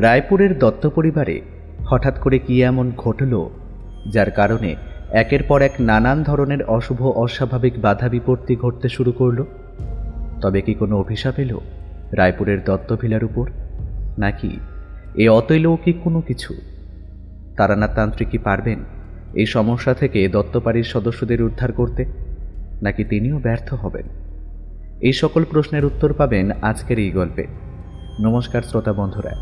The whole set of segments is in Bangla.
রায়পুরের দত্ত পরিবারে হঠাৎ করে কি এমন ঘটল যার কারণে একের পর এক নানান ধরনের অশুভ অস্বাভাবিক বাধা বিপত্তি ঘটতে শুরু করল? তবে কি কোনো অভিশাপ এলো রায়পুরের দত্ত ভিলার উপর, নাকি এ অতৈলৌকিক কোনো কিছু? তারানাথ তান্ত্রিক কি পারবেন এই সমস্যা থেকে দত্তপাড়ির সদস্যদের উদ্ধার করতে, নাকি তিনিও ব্যর্থ হবেন? এই সকল প্রশ্নের উত্তর পাবেন আজকের এই গল্পে। নমস্কার শ্রোতা বন্ধুরা,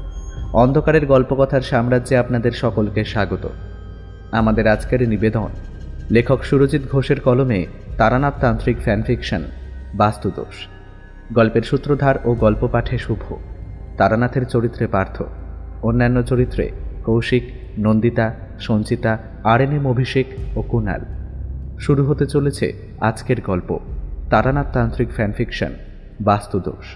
অন্ধকারের গল্পকথার সাম্রাজ্যে আপনাদের সকলকে স্বাগত। আমাদের আজকের নিবেদন লেখক সুরজিৎ ঘোষের কলমে তারানাথ তান্ত্রিক ফ্যানফিকশন বাস্তুদোষ। গল্পের সূত্রধার ও গল্প পাঠে শুভ, তারানাথের চরিত্রে পার্থ, অন্যান্য চরিত্রে কৌশিক, নন্দিতা, সঞ্চিতা, RNM অভিষেক ও কুণাল। শুরু হতে চলেছে আজকের গল্প তারানাথ তান্ত্রিক ফ্যানফিকশন বাস্তুদোষ।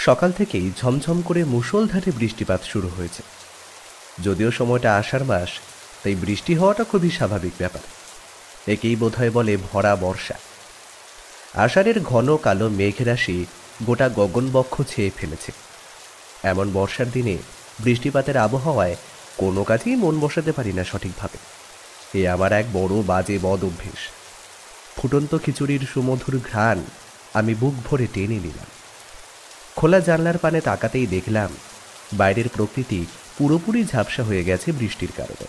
সকাল থেকেই ঝমঝম করে মুষলধারে বৃষ্টিপাত শুরু হয়েছে। যদিও সময়টা আষাঢ় মাস, তাই বৃষ্টি হওয়াটা খুবই স্বাভাবিক ব্যাপার। একেই বোধহয় বলে ভরা বর্ষা। আষাঢ়ের ঘন কালো মেঘরাশি গোটা গগনবক্ষ ছেয়ে ফেলেছে। এমন বর্ষার দিনে বৃষ্টিপাতের আবহাওয়ায় কোনো কাজেই মন বসাতে পারি না সঠিকভাবে। এ আমার এক বড় বাজে বদ অভ্যেস। ফুটন্ত খিচুড়ির সুমধুর ঘ্রাণ আমি বুক ভরে টেনে নিলাম। খোলা জানলার পানে তাকাতেই দেখলাম বাইরের প্রকৃতি পুরোপুরি ঝাপসা হয়ে গেছে বৃষ্টির কারণে।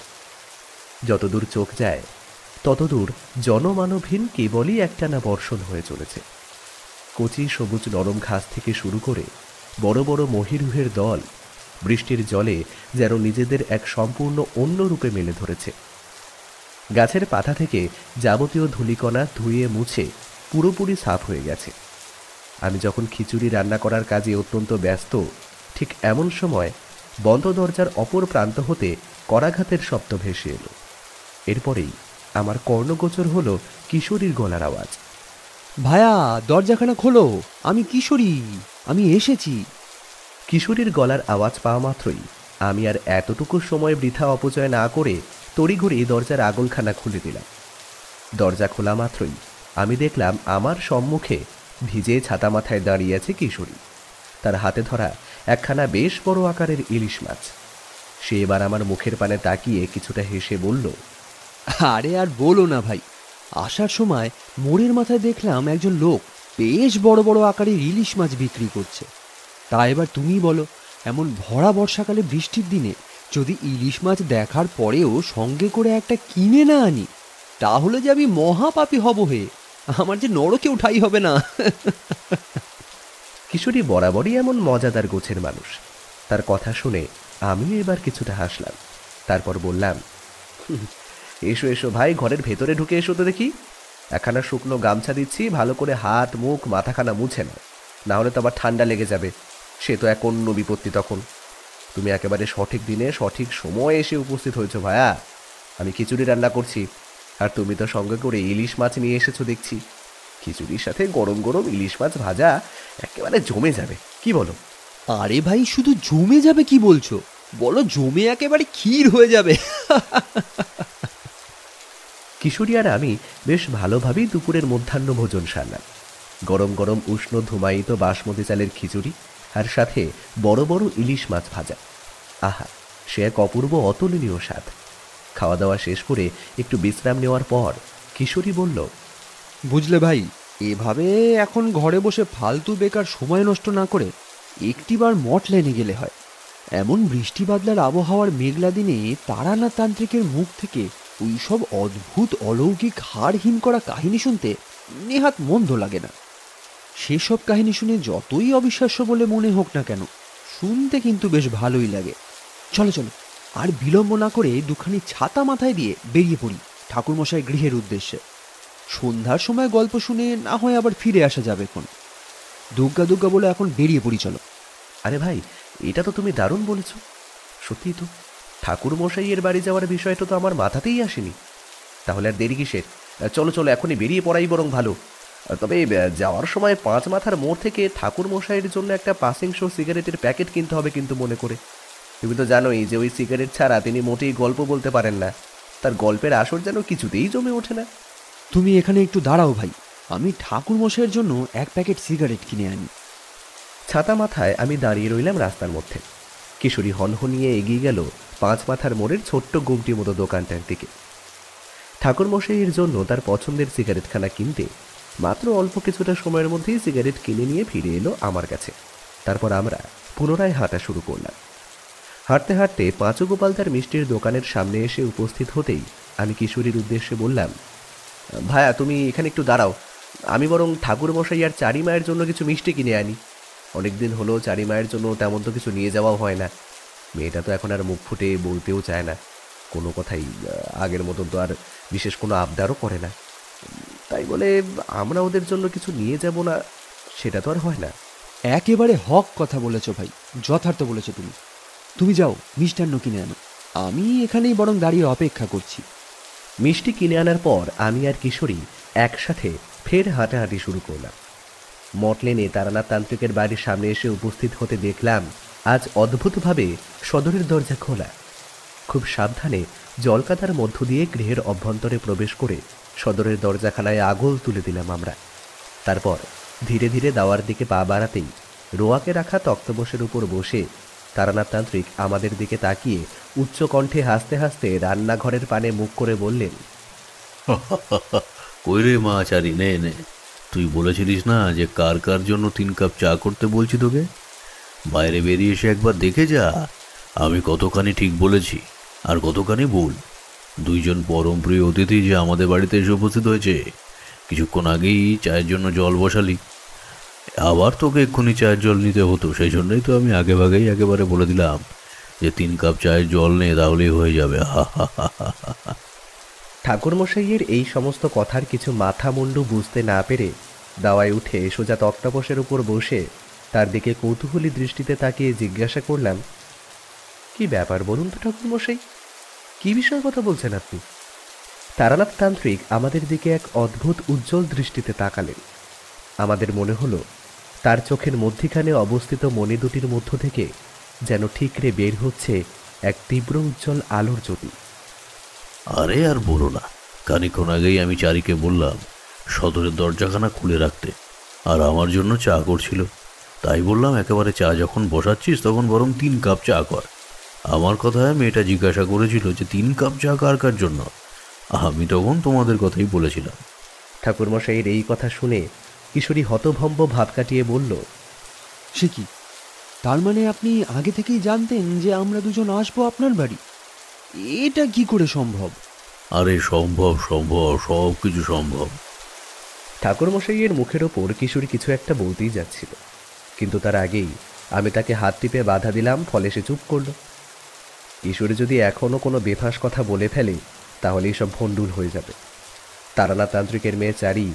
যতদূর চোখ যায় ততদূর জনমানবহীন কেবলই একটানা বর্ষণ হয়ে চলেছে। কচি সবুজ নরম ঘাস থেকে শুরু করে বড় বড় মহিরুহের দল বৃষ্টির জলে যেন নিজেদের এক সম্পূর্ণ অন্য রূপে মেলে ধরেছে। গাছের পাতা থেকে যাবতীয় ধূলিকণা ধুয়ে মুছে পুরোপুরি সাফ হয়ে গেছে। আমি যখন খিচুড়ি রান্না করার কাজে অত্যন্ত ব্যস্ত, ঠিক এমন সময় বন্ধ দরজার অপর প্রান্ত হতে করাঘাতের শব্দ ভেসে এলো। এরপরেই আমার কর্ণগোচর হলো কিশোরীর গলার আওয়াজ। ভায়া, দরজাখানা খোলো, আমি কিশোরী, আমি এসেছি। কিশোরীর গলার আওয়াজ পাওয়া মাত্রই আমি আর এতটুকু সময় বৃথা অপচয় না করে তড়িঘড়ি দরজার আগলখানা খুলে দিলাম। দরজা খোলা মাত্রই আমি দেখলাম আমার সম্মুখে ভিজে ছাতা মাথায় দাঁড়িয়ে আছে কিশোরী। তার হাতে ধরা একখানা বেশ বড় আকারের ইলিশ মাছ। সে এবার আমার মুখের পানে তাকিয়ে কিছুটা হেসে বলল, আরে আর বলো না ভাই, আসার সময় মোড়ের মাথায় দেখলাম একজন লোক বেশ বড় বড় আকারের ইলিশ মাছ বিক্রি করছে। তা এবার তুমি বলো, এমন ভরা বর্ষাকালে বৃষ্টির দিনে যদি ইলিশ মাছ দেখার পরেও সঙ্গে করে একটা কিনে না আনি, তাহলে যে আমি মহাপাপী হব হে, আমার যে নরকেও ঠাঁই হবে না। কিশোরী বরাবরই এমন মজাদার গোছের মানুষ। তার কথা শুনে আমিও এবার কিছুটা হাসলাম। তারপর বললাম, এসো এসো ভাই, ঘরের ভেতরে ঢুকে এসো তো দেখি। একখানা শুকনো গামছা দিচ্ছি, ভালো করে হাত মুখ মাথাখানা মুছে নাও, না হলে তো আবার ঠান্ডা লেগে যাবে। সে তো এক অন্য বিপত্তি তখন। তুমি একেবারে সঠিক দিনে সঠিক সময়ে এসে উপস্থিত হয়েছো ভায়া। আমি খিচুড়ি রান্না করছি, আর তুমি তো সঙ্গে করে ইলিশ মাছ নিয়ে এসেছো দেখছি। খিচুড়ির সাথে গরম গরম ইলিশ মাছ ভাজা একেবারে জমে যাবে, কি বলো? আরে ভাই, শুধু জমে যাবে কি বলছো? বলো জমে একেবারে ক্ষীর হয়ে যাবে। কিশোরী আর আমি বেশ ভালোভাবেই দুপুরের মধ্যাহ্ন ভোজন সারলাম। গরম গরম উষ্ণ ধুমায়িত বাসমতি চালের খিচুড়ি আর সাথে বড় বড় ইলিশ মাছ ভাজা। আহা, সে এক অপূর্ব অতুলনীয় স্বাদ। খাওয়া দাওয়া শেষ করে একটু বিশ্রাম নেওয়ার পর কিশোরী বলল, বুঝলে ভাই, এভাবে এখন ঘরে বসে ফালতু বেকার সময় নষ্ট না করে একটিবার মঠ লেনে গেলে হয়। এমন বৃষ্টি বাদলার আবহাওয়ার মেঘলা দিনে তারানাথ তান্ত্রিকের মুখ থেকে ওইসব অদ্ভুত অলৌকিক হাড়হীন করা কাহিনী শুনতে নেহাত মন্দ লাগে না। সেসব কাহিনী শুনে যতই অবিশ্বাস্য বলে মনে হোক না কেন, শুনতে কিন্তু বেশ ভালোই লাগে। চলো চলো, আর বিলম্ব না করে দুখানি ছাতা মাথায় দিয়ে বেরিয়ে পড়ি ঠাকুরমশাই গৃহের উদ্দেশ্যে। সন্ধ্যার সময় গল্প শুনে না হয় আবার ফিরে আসা যাবে। এখন দুগ্গা দুগ্গা বলে এখন বেরিয়ে পড়ি, চলো। আরে ভাই, এটা তো তুমি দারুণ বলেছ। সত্যিই তো, ঠাকুর মশাইয়ের বাড়ি যাওয়ার বিষয়টা তো আমার মাথাতেই আসেনি। তাহলে আর দেরি কিসের? চলো চলো, এখনই বেরিয়ে পড়াই বরং ভালো। তবে যাওয়ার সময় 5 মাথার মোড় থেকে ঠাকুর মশাইয়ের জন্য একটা পাসিং শো সিগারেটের প্যাকেট কিনতে হবে কিন্তু মনে করে। তুমি তো জানোই যে ওই সিগারেট ছাড়া তিনি মোটেই গল্প বলতে পারেন না। তার গল্পের আসর যেন কিছুতেই জমে ওঠে না। তুমি এখানে একটু দাঁড়াও ভাই, আমি ঠাকুর মশাইয়ের জন্য এক প্যাকেট সিগারেট কিনে আনি। ছাতা মাথায় আমি দাঁড়িয়ে রইলাম রাস্তার মধ্যে। কিশোরী হনহনিয়ে এগিয়ে গেল 5 মাথার মোড়ের ছোট্ট গুমটির মতো দোকানটার দিকে। ঠাকুর মশাইয়ের জন্য তার পছন্দের সিগারেটখানা কিনতে মাত্র অল্প কিছুটা সময়ের মধ্যেই সিগারেট কিনে নিয়ে ফিরে এলো আমার কাছে। তারপর আমরা পুনরায় হাঁটা শুরু করলাম। হাঁটতে হাঁটতে পাঁচু গোপালদার মিষ্টির দোকানের সামনে এসে উপস্থিত হতেই আমি কিশোরীর উদ্দেশ্যে বললাম, ভাইয়া তুমি এখানে একটু দাঁড়াও, আমি বরং ঠাকুর মশাই আর চারি মায়ের জন্য কিছু মিষ্টি কিনে আনি। অনেকদিন হলো চারি মায়ের জন্য তেমন তো কিছু নিয়ে যাওয়াও হয় না। মেয়েটা তো এখন আর মুখ ফুটে বলতেও চায় না, কোনো কথাই আগের মতন তো আর বিশেষ কোনো আবদারও করে না। তাই বলে আমরা ওদের জন্য কিছু নিয়ে যাব না, সেটা তো আর হয় না। একেবারে হক কথা বলেছো ভাই, যথার্থ বলেছো তুমি। তুমি যাও মিষ্টান্ন কিনে আনো, আমি এখানেই বরং দাঁড়িয়ে অপেক্ষা করছি। মিষ্টি কিনে আনার পর আমি আর কিশোরী একসাথে ফের হাঁটাহাঁটি শুরু করলাম। মটলেনে তারানাথ তান্ত্রিকের বাড়ির সামনে এসে উপস্থিত হতে দেখলাম আজ অদ্ভুতভাবে সদরের দরজা খোলা। খুব সাবধানে জলকাদার মধ্য দিয়ে গৃহের অভ্যন্তরে প্রবেশ করে সদরের দরজাখানায় আগল তুলে দিলাম আমরা। তারপর ধীরে ধীরে দাওয়ার দিকে পা বাড়াতেই রোয়াকে রাখা তক্তপোষের উপর বসে তারানাথ তান্ত্রিক আমাদের দিকে তাকিয়ে উচ্চ কণ্ঠে হাসতে হাসতে রান্নাঘরের পানে মুখ করে বললেন, কই রে মা চারি, নে নে, তুই বলেছিলিস না যে কার কার জন্য 3 কাপ চা করতে বলছি তোকে? বাইরে বেরিয়ে এসে একবার দেখে যা আমি কতখানি ঠিক বলেছি আর কতখানি ভুল। 2 জন পরম প্রিয় অতিথি যে আমাদের বাড়িতে এসে উপস্থিত হয়েছে। কিছুক্ষণ আগেই চায়ের জন্য জল বসালি, আবার তোকে এক্ষুনি চায়ের জল নিতে হতো, সেই জন্যই তো আমি আগে ভাগেই একেবারে বলে দিলাম যে 3 কাপ চায়ের জল নে, তাহলেই হয়ে যাবে। হা হা হা হা হা। ঠাকুরমশাইয়ের এই সমস্ত কথার কিছু মাথা মুন্ডু বুঝতে না পেরে দাওয়ায় উঠে সোজা তক্তাপোষের উপর বসে তার দিকে কৌতূহলী দৃষ্টিতে তাকিয়ে জিজ্ঞাসা করলাম, কি ব্যাপার বলুন তো ঠাকুরমশাই, কি বিষয়ের কথা বলছেন আপনি? তারানাথ তান্ত্রিক আমাদের দিকে এক অদ্ভুত উজ্জ্বল দৃষ্টিতে তাকালেন। আমাদের মনে হলো তার চোখের মধ্যিখানে অবস্থিত মণি দুটির মধ্য থেকে যেন ঠিকরে বের হচ্ছে এক তীব্র উজ্জ্বল আলোর জ্যোতি। আরে আর বলো না, খানিকক্ষণ আগেই আমি চারিকে বললাম সদরের দরজাখানা খুলে রাখতে, আর আমার জন্য চা করছিল। তাই বললাম একেবারে চা যখন বসাচ্ছিস তখন বরং 3 কাপ চা কর। আমার কথায় মেয়েটা জিজ্ঞাসা করেছিল যে 3 কাপ চা কার কার জন্য। আমি তখন তোমাদের কথাই বলেছিলাম। ঠাকুরমশাইয়ের এই কথা শুনে কিশোরী হতভম্ব ভাব কাটিয়ে বলল, সে কি, তার মানে আপনি আগে থেকেই জানতেন যে আমরা দুজন আসবো আপনার বাড়ি? এটা কি করে সম্ভব? আরে সম্ভব সম্ভব, সব কিছু সম্ভব। ঠাকুরমশাইয়ের মুখের ওপর কিশোরী কিছু একটা বলতেই যাচ্ছিল, কিন্তু তার আগেই আমি তাকে হাত টিপে বাধা দিলাম, ফলে সে চুপ করল। কিশোরী যদি এখনও কোনো বেফাস কথা বলে ফেলে তাহলে এইসব ভণ্ডুল হয়ে যাবে। তারানাথ তান্ত্রিকের মেয়ে চারি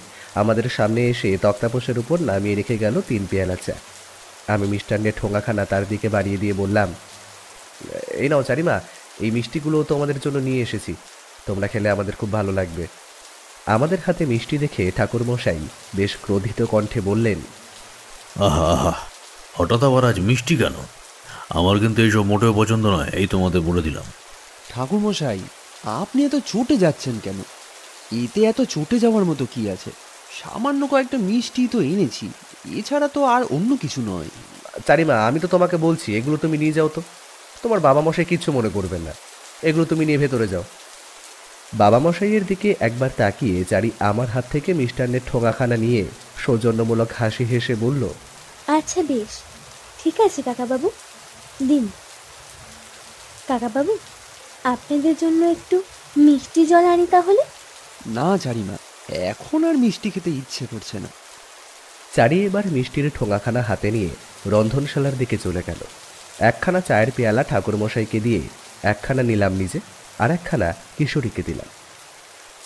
আমাদের সামনে এসে তক্তাপোষের উপর নামিয়ে রেখে গেল 3 পেয়ালা চা। আমি মিষ্টান্নের ঠোঙাখানা তার দিকে বাড়িয়ে দিয়ে বললাম, এই নাও চারিমা, এই মিষ্টিগুলো তোমাদের জন্য নিয়ে এসেছি, তোমরা খেলে আমাদের খুব ভালো লাগবে। আমাদের হাতে মিষ্টি দেখে ঠাকুরমশাই বেশ ক্রোধিত কণ্ঠে বললেন, আহা আহা, হঠাৎ আবার আজ মিষ্টি কেন? আমার কিন্তু এইসব মোটেও পছন্দ নয়, এই তোমাদের বলে দিলাম। ঠাকুরমশাই, আপনি এত চটে যাচ্ছেন কেন? এতে এত চটে যাওয়ার মতো কি আছে? সামান্য কয়েকটা মিষ্টি তো এনেছি, এছাড়া তো আর অন্য কিছু নয়। চারিমা, আমি তো তোমাকে বলছি এগুলো তুমি নিয়ে যাও তো, তোমার বাবা মশাই কিচ্ছু মনে করবেন না, এগুলো তুমি নিয়ে ভেতরে যাও। বাবা মশাইয়ের দিকে একবার তাকিয়ে চারি আমার হাত থেকে মিষ্টান্নের ঠোঙাখানা নিয়ে সৌজন্যমূলক হাসি হেসে বলল, আচ্ছা বেশ, ঠিক আছে কাকাবাবু, দিন। কাকাবাবু, আপনাদের জন্য একটু মিষ্টি জল আনি তাহলে? না চারিমা, এখন আর মিষ্টি খেতে ইচ্ছে করছে না। চারি এবার মিষ্টির ঠোঙাখানা হাতে নিয়ে রন্ধনশালার দিকে চলে গেল। একখানা চায়ের পেয়ালা ঠাকুরমশাইকে দিয়ে একখানা নিলাম নিজে, আর একখানা কিশোরীকে দিলাম।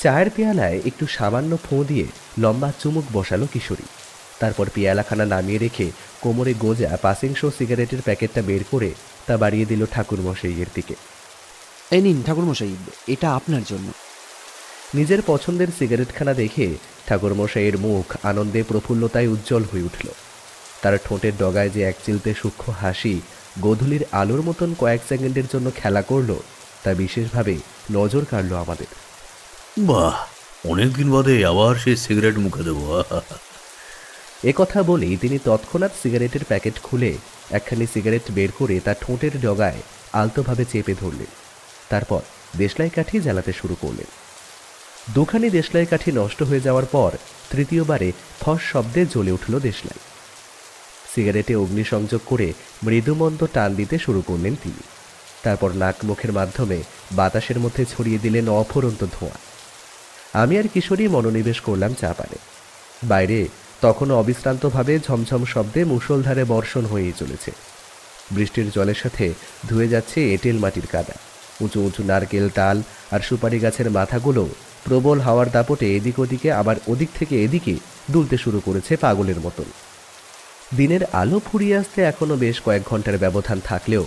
চায়ের পেয়ালায় একটু সামান্য ফোঁ দিয়ে লম্বা চুমুক বসালো কিশোরী। তারপর পেয়ালাখানা নামিয়ে রেখে কোমরে গোজা পাসিংশ সিগারেটের প্যাকেটটা বের করে তা বাড়িয়ে দিল ঠাকুরমশাইয়ের দিকে। এই নিন ঠাকুরমশাই, এটা আপনার জন্য। নিজের পছন্দের সিগারেটখানা দেখে ঠাকুরমশাইয়ের মুখ আনন্দে প্রফুল্লতায় উজ্জ্বল হয়ে উঠল। তার ঠোঁটের ডগায় যে এক চিলতে সূক্ষ্ম হাসি গোধূলির আলোর মতন কয়েক সেকেন্ডের জন্য খেলা করল, তা বিশেষভাবে নজর কাড়ল আমাদের। বাহ, অনেকদিন বাদে আবার সেই সিগারেট মুখে দেবো। এ কথা বলেই তিনি তৎক্ষণাৎ সিগারেটের প্যাকেট খুলে একখানি সিগারেট বের করে তার ঠোঁটের ডগায় আলতোভাবে চেপে ধরলেন। তারপর দেশলাই কাঠি জ্বালাতে শুরু করলেন। দুখানি দেশলাই কাঠি নষ্ট হয়ে যাওয়ার পর তৃতীয়বারে ফস শব্দে জ্বলে উঠল দেশলাই। সিগারেটে অগ্নিসংযোগ করে মৃদুমন্দ টান দিতে শুরু করলেন তিনি। তারপর নাক মুখের মাধ্যমে বাতাসের মধ্যে ছড়িয়ে দিলেন অফুরন্ত ধোঁয়া। আমি আর কিশোরী মনোনিবেশ করলাম চা পানে। বাইরে তখনও অবিশ্রান্তভাবে ঝমঝম শব্দে মুষলধারে বর্ষণ হয়েই চলেছে। বৃষ্টির জলের সাথে ধুয়ে যাচ্ছে এঁটেল মাটির কাদা। উঁচু উঁচু নারকেল, তাল আর সুপারি গাছের মাথাগুলো প্রবল হাওয়ার দাপটে এদিক ওদিকে আবার ওদিক থেকে এদিকে দুলতে শুরু করেছে পাগলের মতন। দিনের আলো ফুরিয়ে আসতে এখনও বেশ কয়েক ঘন্টার ব্যবধান থাকলেও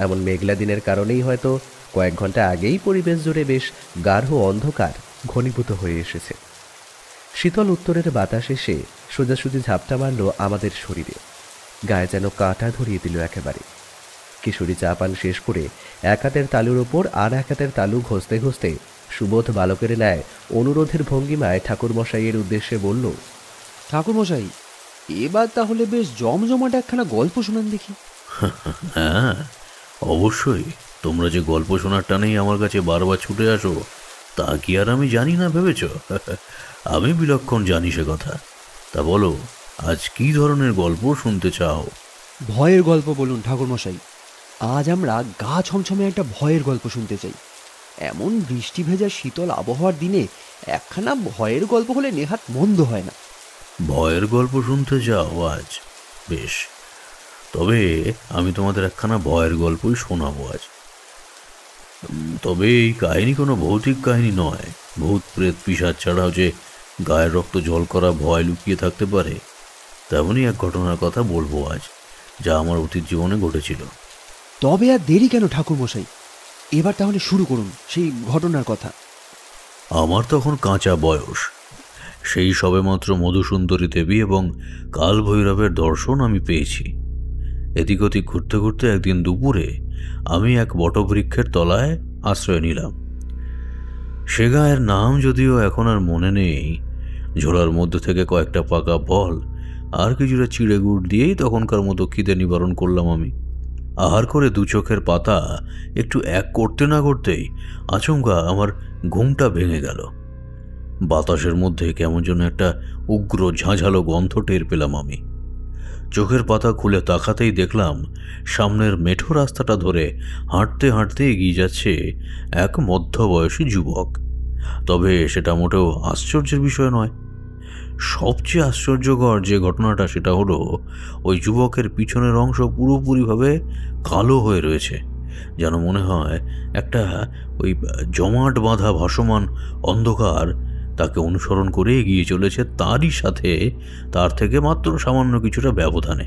এমন মেঘলা দিনের কারণেই হয়তো কয়েক ঘন্টা আগেই পরিবেশ জুড়ে বেশ গাঢ় অন্ধকার ঘনীভূত হয়ে এসেছে। শীতল উত্তরের বাতাস এসে সোজাসুজি ঝাপটা মারল আমাদের শরীরে, গায়ে যেন কাঁটা ধরিয়ে দিল একেবারে। কিশোরী চা পান শেষ করে এক হাতের তালুর ওপর আর এক হাতের তালু ঘষতে ঘষতে সুবোধ বালকের ন্যায় অনুরোধের ভঙ্গিমায় ঠাকুরমশাইয়ের উদ্দেশ্যে বলল, ঠাকুরমশাই, এবার তাহলে বেশ জমজমাট একখানা গল্প শোনান দেখি। হ্যাঁ, অবশ্যই। তোমরা যে গল্প শোনার টানেই আমার কাছে বারবার ছুটে আসো তা কি আর আমি জানি না ভেবেছ? আমি বিলক্ষণ জানি সে কথা। তা বলো, আজ কি ধরনের গল্প শুনতে চাও? ভয়ের গল্প বলুন ঠাকুরমশাই। আজ আমরা গা ছমছমে একটা ভয়ের গল্প শুনতে চাই। এমন বৃষ্টি ভেজা শীতল আবহাওয়ার দিনে একখানা ভয়ের গল্প হলে নেহাত মন্দ হয় না। ভয়ের গল্প শুনতে চাও আজ? বেশ, তবে আমি তোমাদের একখানা ভয়ের গল্পই শোনাবো আজ। তবে এই কাহিনী কোনো ভৌতিক কাহিনী নয়। ভূত প্রেত পিশাচ ছাড়াও যে গায়ের রক্ত জল করা ভয় লুকিয়ে থাকতে পারে তেমনই এক ঘটনার কথা বলবো আজ, যা আমার অতীত জীবনে ঘটেছিল। তবে আর দেরি কেন ঠাকুরমশাই, এবার তাহলে শুরু করুন সেই ঘটনার কথা। আমার তখন কাঁচা বয়স। সেই সবেমাত্র মধুসুন্দরী দেবী এবং কাল ভৈরবের দর্শন আমি পেয়েছি। এদিক ওদিক ঘুরতে ঘুরতে একদিন দুপুরে আমি এক বটবৃক্ষের তলায় আশ্রয় নিলাম। সে গায়ের নাম যদিও এখন আর মনে নেই। ঝোলার মধ্যে থেকে কয়েকটা পাকা ফল আর কিছুটা চিড়ে গুড় দিয়েই তখনকার মতো খিদে নিবারণ করলাম আমি। আহার করে দু চোখের পাতা একটু এক করতে না করতেই আচমকা আমার ঘুমটা ভেঙে গেল। বাতাসের মধ্যে কেমন যেন একটা উগ্র ঝাঁঝালো গন্ধ টের পেলাম আমি। চোখের পাতা খুলে তাকাতেই দেখলাম সামনের মেঠো রাস্তাটা ধরে হাঁটতে হাঁটতে এগিয়ে যাচ্ছে এক মধ্যবয়সী যুবক। তবে সেটা মোটেও আশ্চর্যের বিষয় নয়। সবচেয়ে আশ্চর্যকর যে ঘটনাটা সেটা হলো ওই যুবকের পিছনের অংশ পুরোপুরিভাবে কালো হয়ে রয়েছে, যেন মনে হয় একটা ওই জমাট বাঁধা ভাসমান অন্ধকার তাকে অনুসরণ করে এগিয়ে চলেছে, তারই সাথে তার থেকে মাত্র সামান্য কিছুটা ব্যবধানে।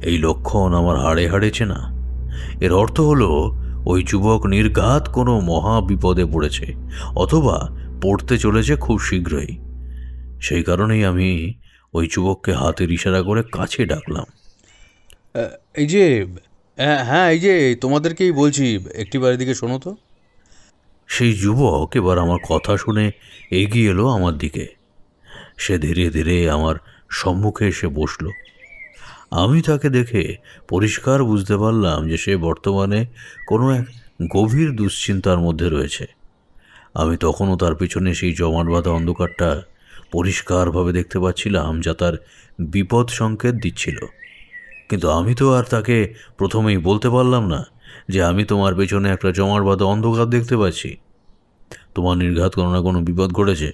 এই লক্ষণ আমার হাড়ে হাড়ে চেনা। এর অর্থ হলো ওই যুবক নির্ঘাত কোনো মহা বিপদে পড়েছে অথবা পড়তে চলেছে খুব শীঘ্রই। সেই কারণেই আমি ওই যুবককে হাতের ইশারা করে কাছে ডাকলাম। এই যে, হ্যাঁ এই যে তোমাদেরকেই বলছি, একটিবার এদিকে শোনো তো। সেই যুবক এবার আমার কথা শুনে এগিয়ে এলো আমার দিকে। সে ধীরে ধীরে আমার সম্মুখে এসে বসল। আমি তাকে দেখে পরিষ্কার বুঝতে পারলাম যে সে বর্তমানে কোনো এক গভীর দুশ্চিন্তার মধ্যে রয়েছে। আমি তখনও তার পিছনে সেই জমাট বাঁধা অন্ধকারটা পরিষ্কারভাবে দেখতে পাচ্ছিলাম, যা তার বিপদ সংকেত দিচ্ছিল। কিন্তু আমি তো আর তাকে প্রথমেই বলতে পারলাম না যে আমি তোমার পেছনে একটা জমাট বাঁধা অন্ধকার দেখতে পাচ্ছি। তোমার নির্ঘাত কোনো না কোনো বিপদ ঘটেছে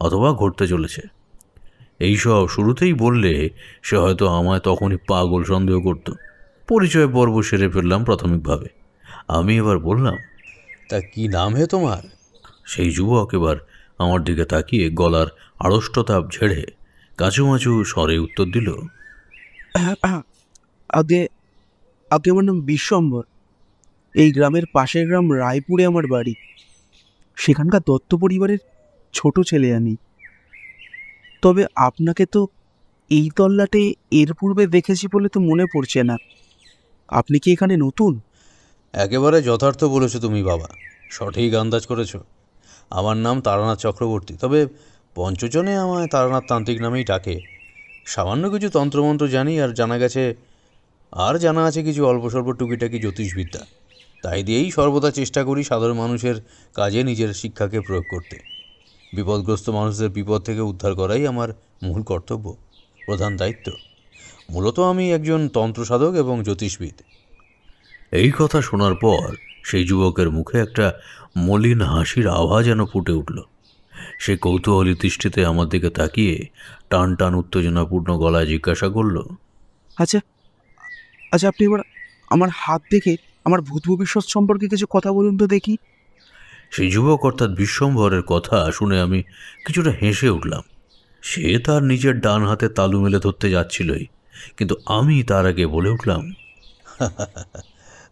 অথবা ঘটতে চলেছে। এইসব শুরুতেই বললে সে হয়তো আমায় তখনই পাগল সন্দেহ করত। পরিচয় পর্ব সেরে ফেললাম প্রাথমিকভাবে। আমি এবার বললাম, তা কি নাম হে তোমার? সেই যুবক এবার আমার দিকে তাকিয়ে গলার আড়ষ্টতাপ ঝেড়ে কাঁচুমাচু স্বরে উত্তর দিল, আগে আগে আমার নাম বিশ্বম্বর। এই গ্রামের পাশের গ্রাম রায়পুরে আমার বাড়ি। সেখানকার দত্ত পরিবারের ছোট ছেলে আমি। তবে আপনাকে তো এই তল্লাটে এর পূর্বে দেখেছি বলে তো মনে পড়ছে না। আপনি কি এখানে নতুন? একেবারে যথার্থ বলেছো তুমি বাবা, সঠিক আন্দাজ করেছো। আমার নাম তারানাথ চক্রবর্তী, তবে পঞ্চজনে আমায় তারানাথ তান্ত্রিক নামেই ডাকে। সামান্য কিছু তন্ত্রমন্ত্র জানি, আর জানা আছে কিছু অল্প স্বল্প টুকিটাকি জ্যোতিষবিদ্যা। তাই দিয়েই সর্বদা চেষ্টা করি সাধারণ মানুষের কাজে নিজের শিক্ষাকে প্রয়োগ করতে। বিপদগ্রস্ত মানুষদের বিপদ থেকে উদ্ধার করাই আমার মূল কর্তব্য, প্রধান দায়িত্ব। মূলত আমি একজন তন্ত্রসাধক এবং জ্যোতিষবিদ। এই কথা শোনার পর সেই যুবকের মুখে একটা মলিন হাসির আভা যেন ফুটে উঠল। সে কৌতূহলী দৃষ্টিতে আমার দিকে তাকিয়ে টান টান উত্তেজনাপূর্ণ গলায় জিজ্ঞাসা করল, আচ্ছা আচ্ছা, আপনি এবার আমার হাত দেখে আমার ভূত ভবিষ্যৎ সম্পর্কে কিছু কথা বলুন তো দেখি। সেই যুবক অর্থাৎ বিশ্বম্ভরের কথা শুনে আমি কিছুটা হেসে উঠলাম। সে তার নিজের ডান হাতে তালু মেলে ধরতে যাচ্ছিলই, কিন্তু আমি তার আগে বলে উঠলাম,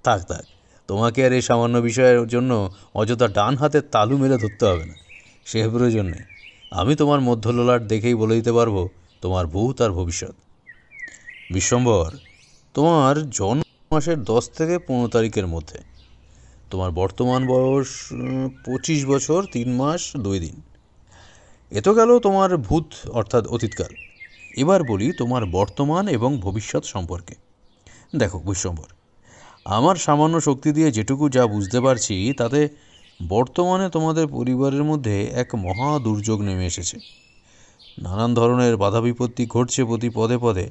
থাক, তোমাকে আর এই সামান্য বিষয়ের জন্য অযথা ডান হাতে তালু মেলে ধরতে হবে না, সে প্রয়োজন নেই। আমি তোমার মধ্যললাট দেখেই বলে দিতে পারবো তোমার ভূত আর ভবিষ্যৎ। বিশ্বম্ভর, তোমার জন্ম মাসের 10 থেকে 15 তারিখের মধ্যে। তোমার বর্তমান বয়স 25 বছর 3 মাস 2 দিন। এ তো গেল তোমার ভূত অর্থাৎ অতীতকাল। এবার বলি তোমার বর্তমান এবং ভবিষ্যৎ সম্পর্কে। দেখো বিশ্বম্ভর, আমার সামান্য শক্তি দিয়ে যেটুকু যা বুঝতে পারছি তাতে বর্তমানে তোমাদের পরিবারের মধ্যে এক মহা দুর্যোগ নেমে এসেছে। নানান ধরনের বাধা বিপত্তি ঘটছে প্রতি পদে পদে,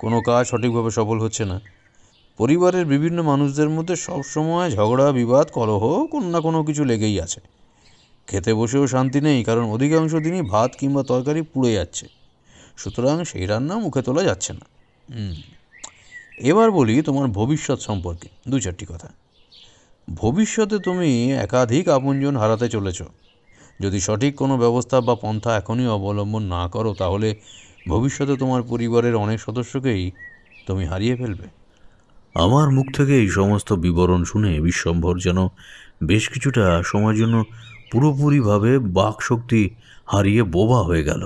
কোনো কাজ সঠিকভাবে সফল হচ্ছে না। পরিবারের বিভিন্ন মানুষদের মধ্যে সবসময় ঝগড়া বিবাদ কলহ কোনো না কোনো কিছু লেগেই আছে। খেতে বসেও শান্তি নেই, কারণ অধিকাংশ দিনই ভাত কিংবা তরকারি পুড়ে যাচ্ছে, সুতরাং সেই রান্না মুখে তোলা যাচ্ছে না। এবার বলি তোমার ভবিষ্যৎ সম্পর্কে 2-4টি কথা। ভবিষ্যতে তুমি একাধিক আপনজন হারাতে চলেছ। যদি সঠিক কোনো ব্যবস্থা বা পন্থা এখনই অবলম্বন না করো, তাহলে ভবিষ্যতে তোমার পরিবারের অনেক সদস্যকেই তুমি হারিয়ে ফেলবে। আমার মুখ থেকে এই সমস্ত বিবরণ শুনে বিশ্বম্ভর যেন বেশ কিছুটা সময়ের জন্য পুরোপুরিভাবে বাকশক্তি হারিয়ে বোবা হয়ে গেল।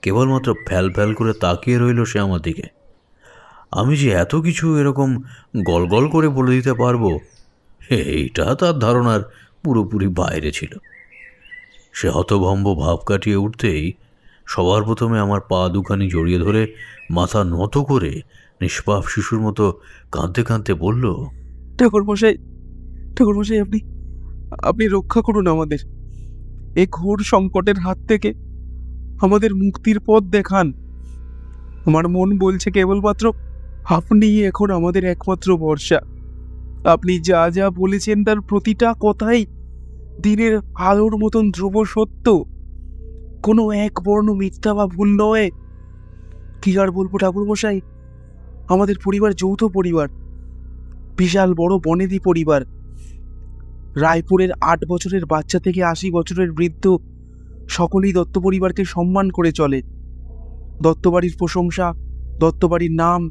কেবলমাত্র ফ্যাল ফ্যাল করে তাকিয়ে রইল সে আমার দিকে। আমি যে এত কিছু এরকম গলগল করে বলে দিতে পারবো, এইটা তার ধারণার পুরোপুরি বাইরে ছিল। সে হতভম্ব ভাব কাটিয়ে উঠতেই সবার প্রথমে আমার পা দুখানি জড়িয়ে ধরে মাথা নত করে নিষ্পাপ শিশুর মতো কাঁদতে কাঁদতে বলল, ঠাকুরমশাই, আপনি আপনি রক্ষা করুন আমাদের। এই ঘোর সংকটের হাত থেকে আমাদের মুক্তির পথ দেখান। আমার মন বলছে কেবলমাত্র আপনিই এখন আমাদের একমাত্র ভরসা। আপনি যা যা বলেছেন তার প্রতিটা কথাই দিনের আলোর মতন ধ্রুব সত্য, কোনো এক বর্ণ মিথ্যা বা ভুল নয়। কি আর বলবো ঠাকুরমশাই, আমাদের পরিবার যৌথ পরিবার, বিশাল বড় বনেদি পরিবার। রায়পুরের 8 বছরের বাচ্চা থেকে 80 বছরের বৃদ্ধ সকলেই দত্ত পরিবারকে সম্মান করে চলে। দত্তবাড়ির প্রশংসা, দত্তবাড়ির নাম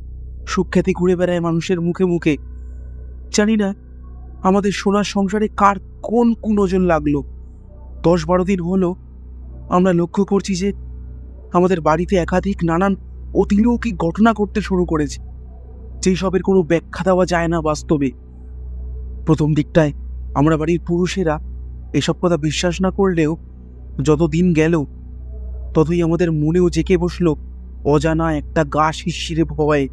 সুখ্যাতি ঘুরে বেড়ায় মানুষের মুখে মুখে। জানি না আমাদের সোনার সংসারে কার কোন কুনজর লাগলো। 10-12 দিন হলো আমরা লক্ষ্য করছি যে আমাদের বাড়িতে একাধিক নানান অতিলৌকিক ঘটনা ঘটতে শুরু করেছে, যেই সবের কোনো ব্যাখ্যা দেওয়া যায় না বাস্তবে। প্রথম দিকটায় আমরা বাড়ির পুরুষেরা এসব কথা বিশ্বাস না করলেও যত দিন গেল ততই আমাদের মনেও জেঁকে বসলো অজানা একটা গা শিরশিরে ভয়।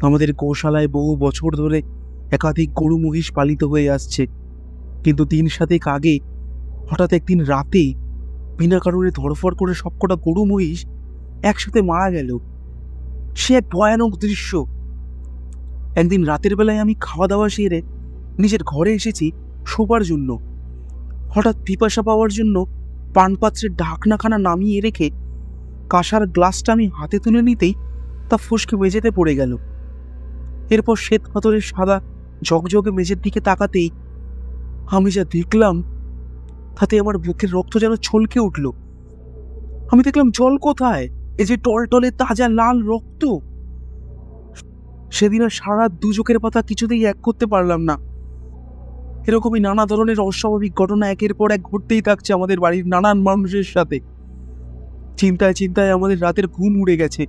আমাদের গোশালায় বহু বছর ধরে একাধিক গরু মহিষ পালিত হয়ে আসছে, কিন্তু 3-7 আগে হঠাৎ একদিন রাতে বিনা কারণে ধড়ফড় করে সবকটা গরু মহিষ একসাথে মারা গেল। সে এক ভয়ানক দৃশ্য। একদিন রাতের বেলায় আমি খাওয়া দাওয়া সেরে নিজের ঘরে এসেছি শোবার জন্য। হঠাৎ পিপাসা পাওয়ার জন্য পানপাত্রের ঢাকনাখানা নামিয়ে রেখে কাঁসার গ্লাসটা আমি হাতে তুলে নিতেই তা ফসকে মেঝেতে পড়ে গেল। এরপর শ্বেত পাথরের সাদা ঝকঝকে মেঝের দিকে তাকাতেই আমি যা দেখলাম তাতে আমার বুকের রক্ত যেন ছলকে উঠল। আমি দেখলাম জল কোথায়, এই যে টলটলে তাজা লাল রক্ত। সেদিন আর সারা 2 চোখের পাতা কিছুতেই এক করতে পারলাম না। এরকমই নানা ধরনের অস্বাভাবিক ঘটনা একের পর এক ঘটতেই থাকছে আমাদের বাড়ির নানান মানুষের সাথে। চিন্তায় চিন্তায় আমাদের রাতের ঘুম উড়ে গেছে।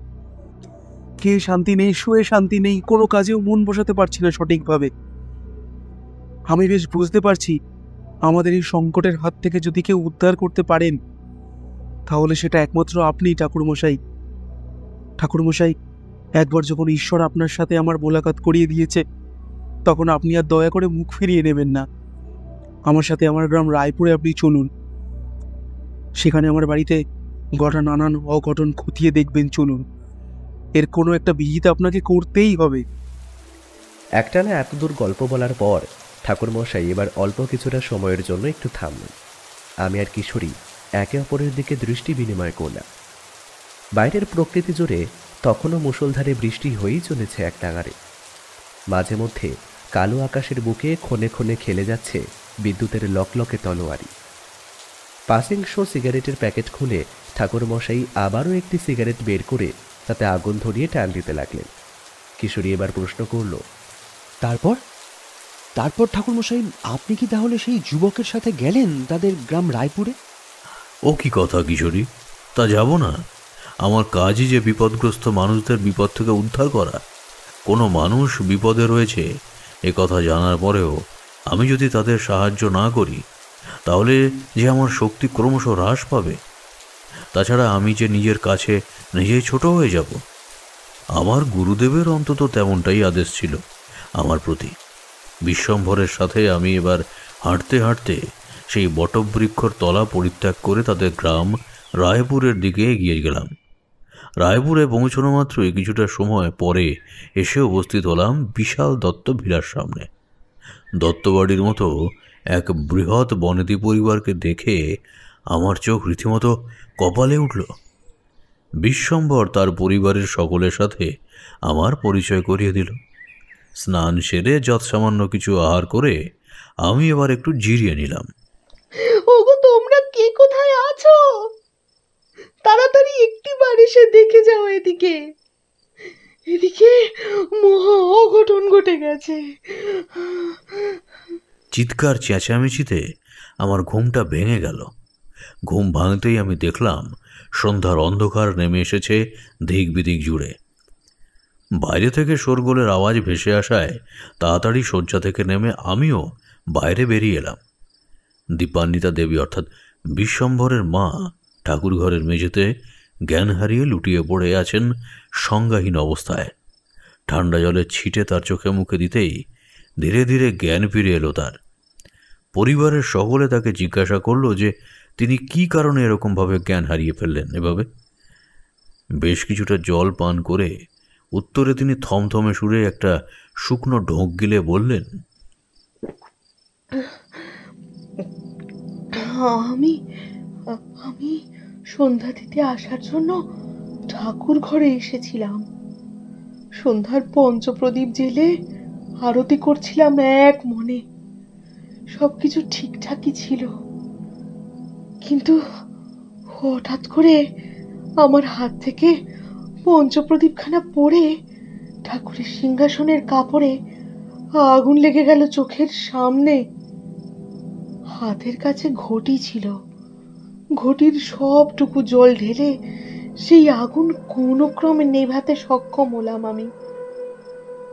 খেয়ে শান্তি নেই, শুয়ে শান্তি নেই, কোনো কাজেও মন বসাতে পারছি না সঠিকভাবে। আমি বেশ বুঝতে পারছি আমাদের এই সংকটের হাত থেকে যদি কেউ উদ্ধার করতে পারেন, তাহলে সেটা একমাত্র আপনিই ঠাকুরমশাই। ঠাকুরমশাই, একবার যখন ঈশ্বর আপনার সাথে আমার মোলাকাত করিয়ে দিয়েছে, তখন আপনি আর দয়া করে মুখ ফিরিয়ে নেবেন না। আমার সাথে আমার গ্রাম রায়পুরে আপনি চলুন। সেখানে আমার বাড়িতে ঘটা নানান অঘটন খতিয়ে দেখবেন। চলুন, এর কোনো একটা বিহিত আপনাকে করতেই হবে। একটানা এতদূর গল্প বলার পর ঠাকুরমশাই এবার অল্প কিছুটা সময়ের জন্য একটু থামলেন। আমি আর কিশোরী একে অপরের দিকে দৃষ্টি বিনিময় করলাম। বাইরের প্রকৃতি জুড়ে তখনও মুষলধারে বৃষ্টি হয়েই চলেছে এক নাগারে। মাঝে মধ্যে কালো আকাশের বুকে ক্ষণে ক্ষণে খেলে যাচ্ছে বিদ্যুতের লকলকে তলোয়ারি। পাসিং শো সিগারেটের প্যাকেট খুলে ঠাকুরমশাই আবারও একটি সিগারেট বের করে তাতে আগুন ধরিয়ে টান দিতে লাগলেন। কিশোরী এবার প্রশ্ন করল, তারপর তারপর ঠাকুরমশাই, আপনি কি তাহলে সেই যুবকের সাথে গেলেন তাদের গ্রাম রায়পুরে? ও কি কথা কিশোরী, তা যাব না। আমার কাজই যে বিপদগ্রস্ত মানুষদের বিপদ থেকে উদ্ধার করা। কোনো মানুষ বিপদে রয়েছে এ কথা জানার পরেও আমি যদি তাদের সাহায্য না করি, তাহলে যে আমার শক্তি ক্রমশ হ্রাস পাবে। তাছাড়া আমি যে নিজের কাছে নিজেই ছোট হয়ে যাব। আমার গুরুদেবের অন্তত তেমনটাই আদেশ ছিল আমার প্রতি। বিশ্বম্ভরের সাথে আমি এবার হাঁটতে হাঁটতে সেই বটবৃক্ষর তলা পরিত্যাগ করে তাদের গ্রাম রায়পুরের দিকে এগিয়ে গেলাম। রায়পুরে পৌঁছানো মাত্রই কিছুটা সময় পরে এসে উপস্থিত হলাম বিশাল দত্ত ভিলার সামনে। দত্তবাড়ির মতো এক বৃহৎ বনেদি পরিবারকে দেখে আমার চোখ রীতিমতো কপালে উঠল। বিশ্বম্ভর তার পরিবারের সকলের সাথে আমার পরিচয় করিয়ে দিল। স্নান সেরে যৎসামান্য কিছু আহার করে আমি এবার একটু জিরিয়ে নিলাম। ওগো, তোমরা কে কোথায় আছো? তাড়াতাড়ি একটিবার এসে দেখে যাও এদিকে। এদিকে মহা অঘটন ঘটে গেছে। চিৎকার চেঁচামেচিতে আমার ঘুমটা ভেঙে গেল। ঘুম ভাঙতেই আমি দেখলাম সন্ধ্যার অন্ধকার নেমে এসেছে দিক বিদিক জুড়ে। বাইরে থেকে শোরগোলের আওয়াজ ভেসে আসায় তাড়াতাড়ি শয্যা থেকে নেমে আমিও বাইরে বেরিয়ে এলাম। দীপান্বিতা দেবী অর্থাৎ বিশ্বম্ভরের মা ঠাকুর ঘরের মেঝেতে জ্ঞান হারিয়ে লুটিয়ে পড়ে আছেন সংজ্ঞাহীন অবস্থায়। ঠান্ডা জলের ছিটে তার চোখে মুখে দিতেই ধীরে ধীরে জ্ঞান ফিরে এলো তার। পরিবারের সকলে তাকে জিজ্ঞাসা করল যে তিনি কি কারণে এরকমভাবে জ্ঞান হারিয়ে ফেললেন এভাবে। বেশ কিছুটা জল পান করে উত্তরে তিনি থমথমে সুরে একটা শুকনো ঢোক গিলে বললেন, আমি আমি সন্ধ্যা দিতে আসার জন্য ঠাকুর ঘরে এসেছিলাম। সন্ধ্যার পঞ্চপ্রদীপ জেলে আরতি করছিলাম এক মনে। সবকিছু ঠিকঠাকই ছিল, কিন্তু হঠাৎ করে আমার হাত থেকে পঞ্চপ্রদীপখানা পড়ে ঠাকুরের সিংহাসনের কাপড়ে আগুন লেগে গেল চোখের সামনে। হাতের কাছে ঘটি ছিল, ঘটির সবটুকু জল ঢেলে সেই আগুন কোনো ক্রমে নেভাতে সক্ষম হলাম আমি।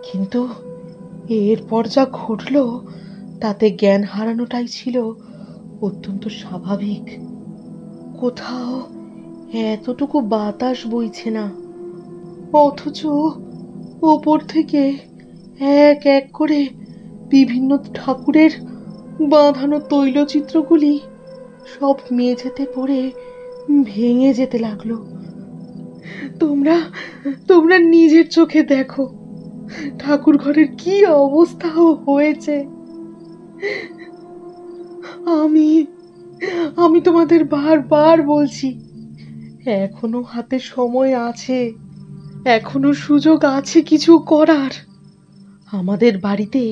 কিন্তু এরপর যা ঘটল তাতে জ্ঞান হারানোটাই ছিল অত্যন্ত স্বাভাবিক। কোথাও এতটুকু বাতাস বইছে না, অথচ ওপর থেকে এক এক করে বিভিন্ন ঠাকুরের বাঁধানো তৈলচিত্রগুলি সব মেঝেতে পড়ে ভেঙে যেতে লাগলো। তোমরা তোমরা নিজের চোখে দেখো ঠাকুর ঘরের কি অবস্থা হয়েছে। আমি আমি তোমাদের বারবার বলছি, এখনো হাতে সময় আছে, এখনো সুযোগ আছে কিছু করার। আমাদের বাড়িতে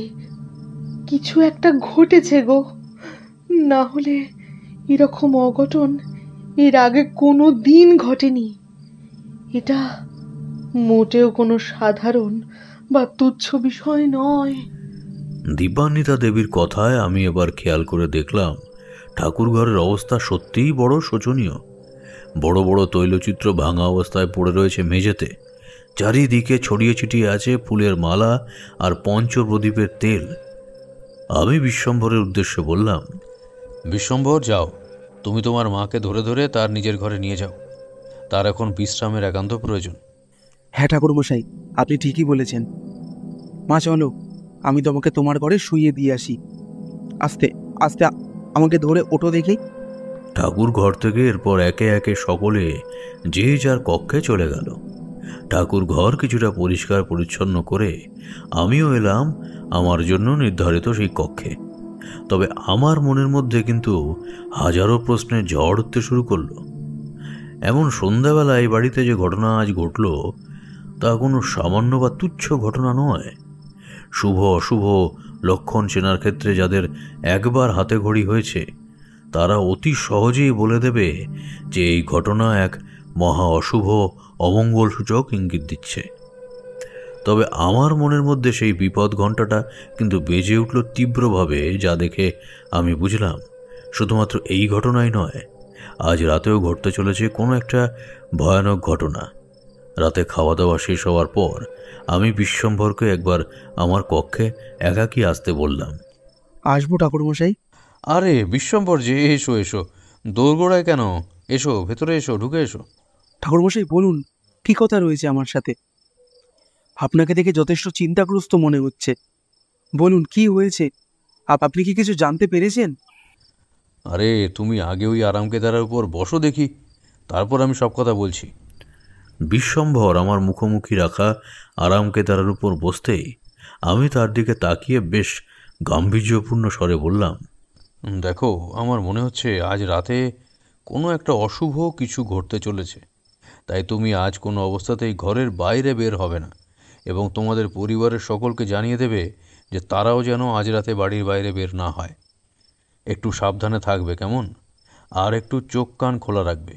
কিছু একটা ঘটেছে গো, না হলে এরকম অঘটন এর আগে কোনো দিন ঘটেনি। এটা মোটেও কোনো সাধারণ বা তুচ্ছ বিষয় নয়। দীপান্বিতা দেবীর কথায় আমি এবার খেয়াল করে দেখলাম ঠাকুর ঘরের অবস্থা সত্যিই বড় শোচনীয়। বড় বড় তৈলচিত্র ভাঙা অবস্থায় পড়ে রয়েছে মেঝেতে। চারিদিকে ছড়িয়ে ছিটিয়ে আছে ফুলের মালা আর পঞ্চপ্রদীপের তেল। আমি বিশ্বম্ভরের উদ্দেশ্যে বললাম, বিশ্বম্ভর, যাও, তুমি তোমার মাকে ধরে ধরে তার নিজের ঘরে নিয়ে যাও। তার এখন বিশ্রামের একান্ত প্রয়োজন। হ্যাঁ ঠাকুরমশাই, আপনি ঠিকই বলেছেন। মা চলো, আমি তোমাকে তোমার ঘরে শুইয়ে দিয়ে আসি। আস্তে আস্তে আমাকে ধরে ওঠো দেখি। ঠাকুর ঘর থেকে এরপর একে একে সকলে যে যার কক্ষে চলে গেল। ঠাকুর ঘর কিছুটা পরিষ্কার পরিচ্ছন্ন করে আমিও এলাম আমার জন্য নির্ধারিত সেই কক্ষে। তবে আমার মনের মধ্যে কিন্তু হাজারো প্রশ্নের ঝড় উঠতে শুরু করলো। এমন সন্ধ্যাবেলায় এই বাড়িতে যে ঘটনা আজ ঘটল তা কোনো সামান্য বা তুচ্ছ ঘটনা নয়। শুভ অশুভ লক্ষণ চেনার ক্ষেত্রে যাদের একবার হাতে ঘড়ি হয়েছে তারা অতি সহজেই বলে দেবে যে এই ঘটনা এক মহা অশুভ অমঙ্গল সূচক ইঙ্গিত দিচ্ছে। তবে আমার মনের মধ্যে সেই বিপদ ঘণ্টাটা কিন্তু বেজে উঠল তীব্রভাবে, যা দেখে আমি বুঝলাম শুধুমাত্র এই ঘটনাই নয়, আজ রাতেও ঘটতে চলেছে কোনো একটা ভয়ানক ঘটনা। রাতে খাওয়া দাওয়া শেষ হওয়ার পর আমি বিশ্বম্ভরকে একবার আমার কক্ষে একাকী আসতে বললাম। আসবো ঠাকুরমশাই? আরে বিশ্বম্ভর যে, এসো এসো, দোরগোড়ায় কেন? এসো, ভেতরে এসো, ঢুকে এসো। ঠাকুরমশাই বলুন, কি কথা রয়েছে আমার সাথে? আপনাকে দেখে যথেষ্ট চিন্তাগ্রস্ত মনে হচ্ছে। বলুন, কি হয়েছে? আপনি কি কিছু জানতে পেরেছেন? আরে তুমি আগে ওই আরামকেদারের উপর বসো দেখি, তারপর আমি সব কথা বলছি। বিশ্বম্ভর আমার মুখোমুখি রাখা আরামকেদারের উপর বসতেই আমি তার দিকে তাকিয়ে বেশ গাম্ভীর্যপূর্ণ স্বরে বললাম, দেখো, আমার মনে হচ্ছে আজ রাতে কোনো একটা অশুভ কিছু ঘটতে চলেছে। তাই তুমি আজ কোনো অবস্থাতেই ঘরের বাইরে বের হবে না, এবং তোমাদের পরিবারের সকলকে জানিয়ে দেবে যে তারাও যেন আজ রাতে বাড়ির বাইরে বের না হয়। একটু সাবধানে থাকবে, কেমন? আর একটু চোখ কান খোলা রাখবে।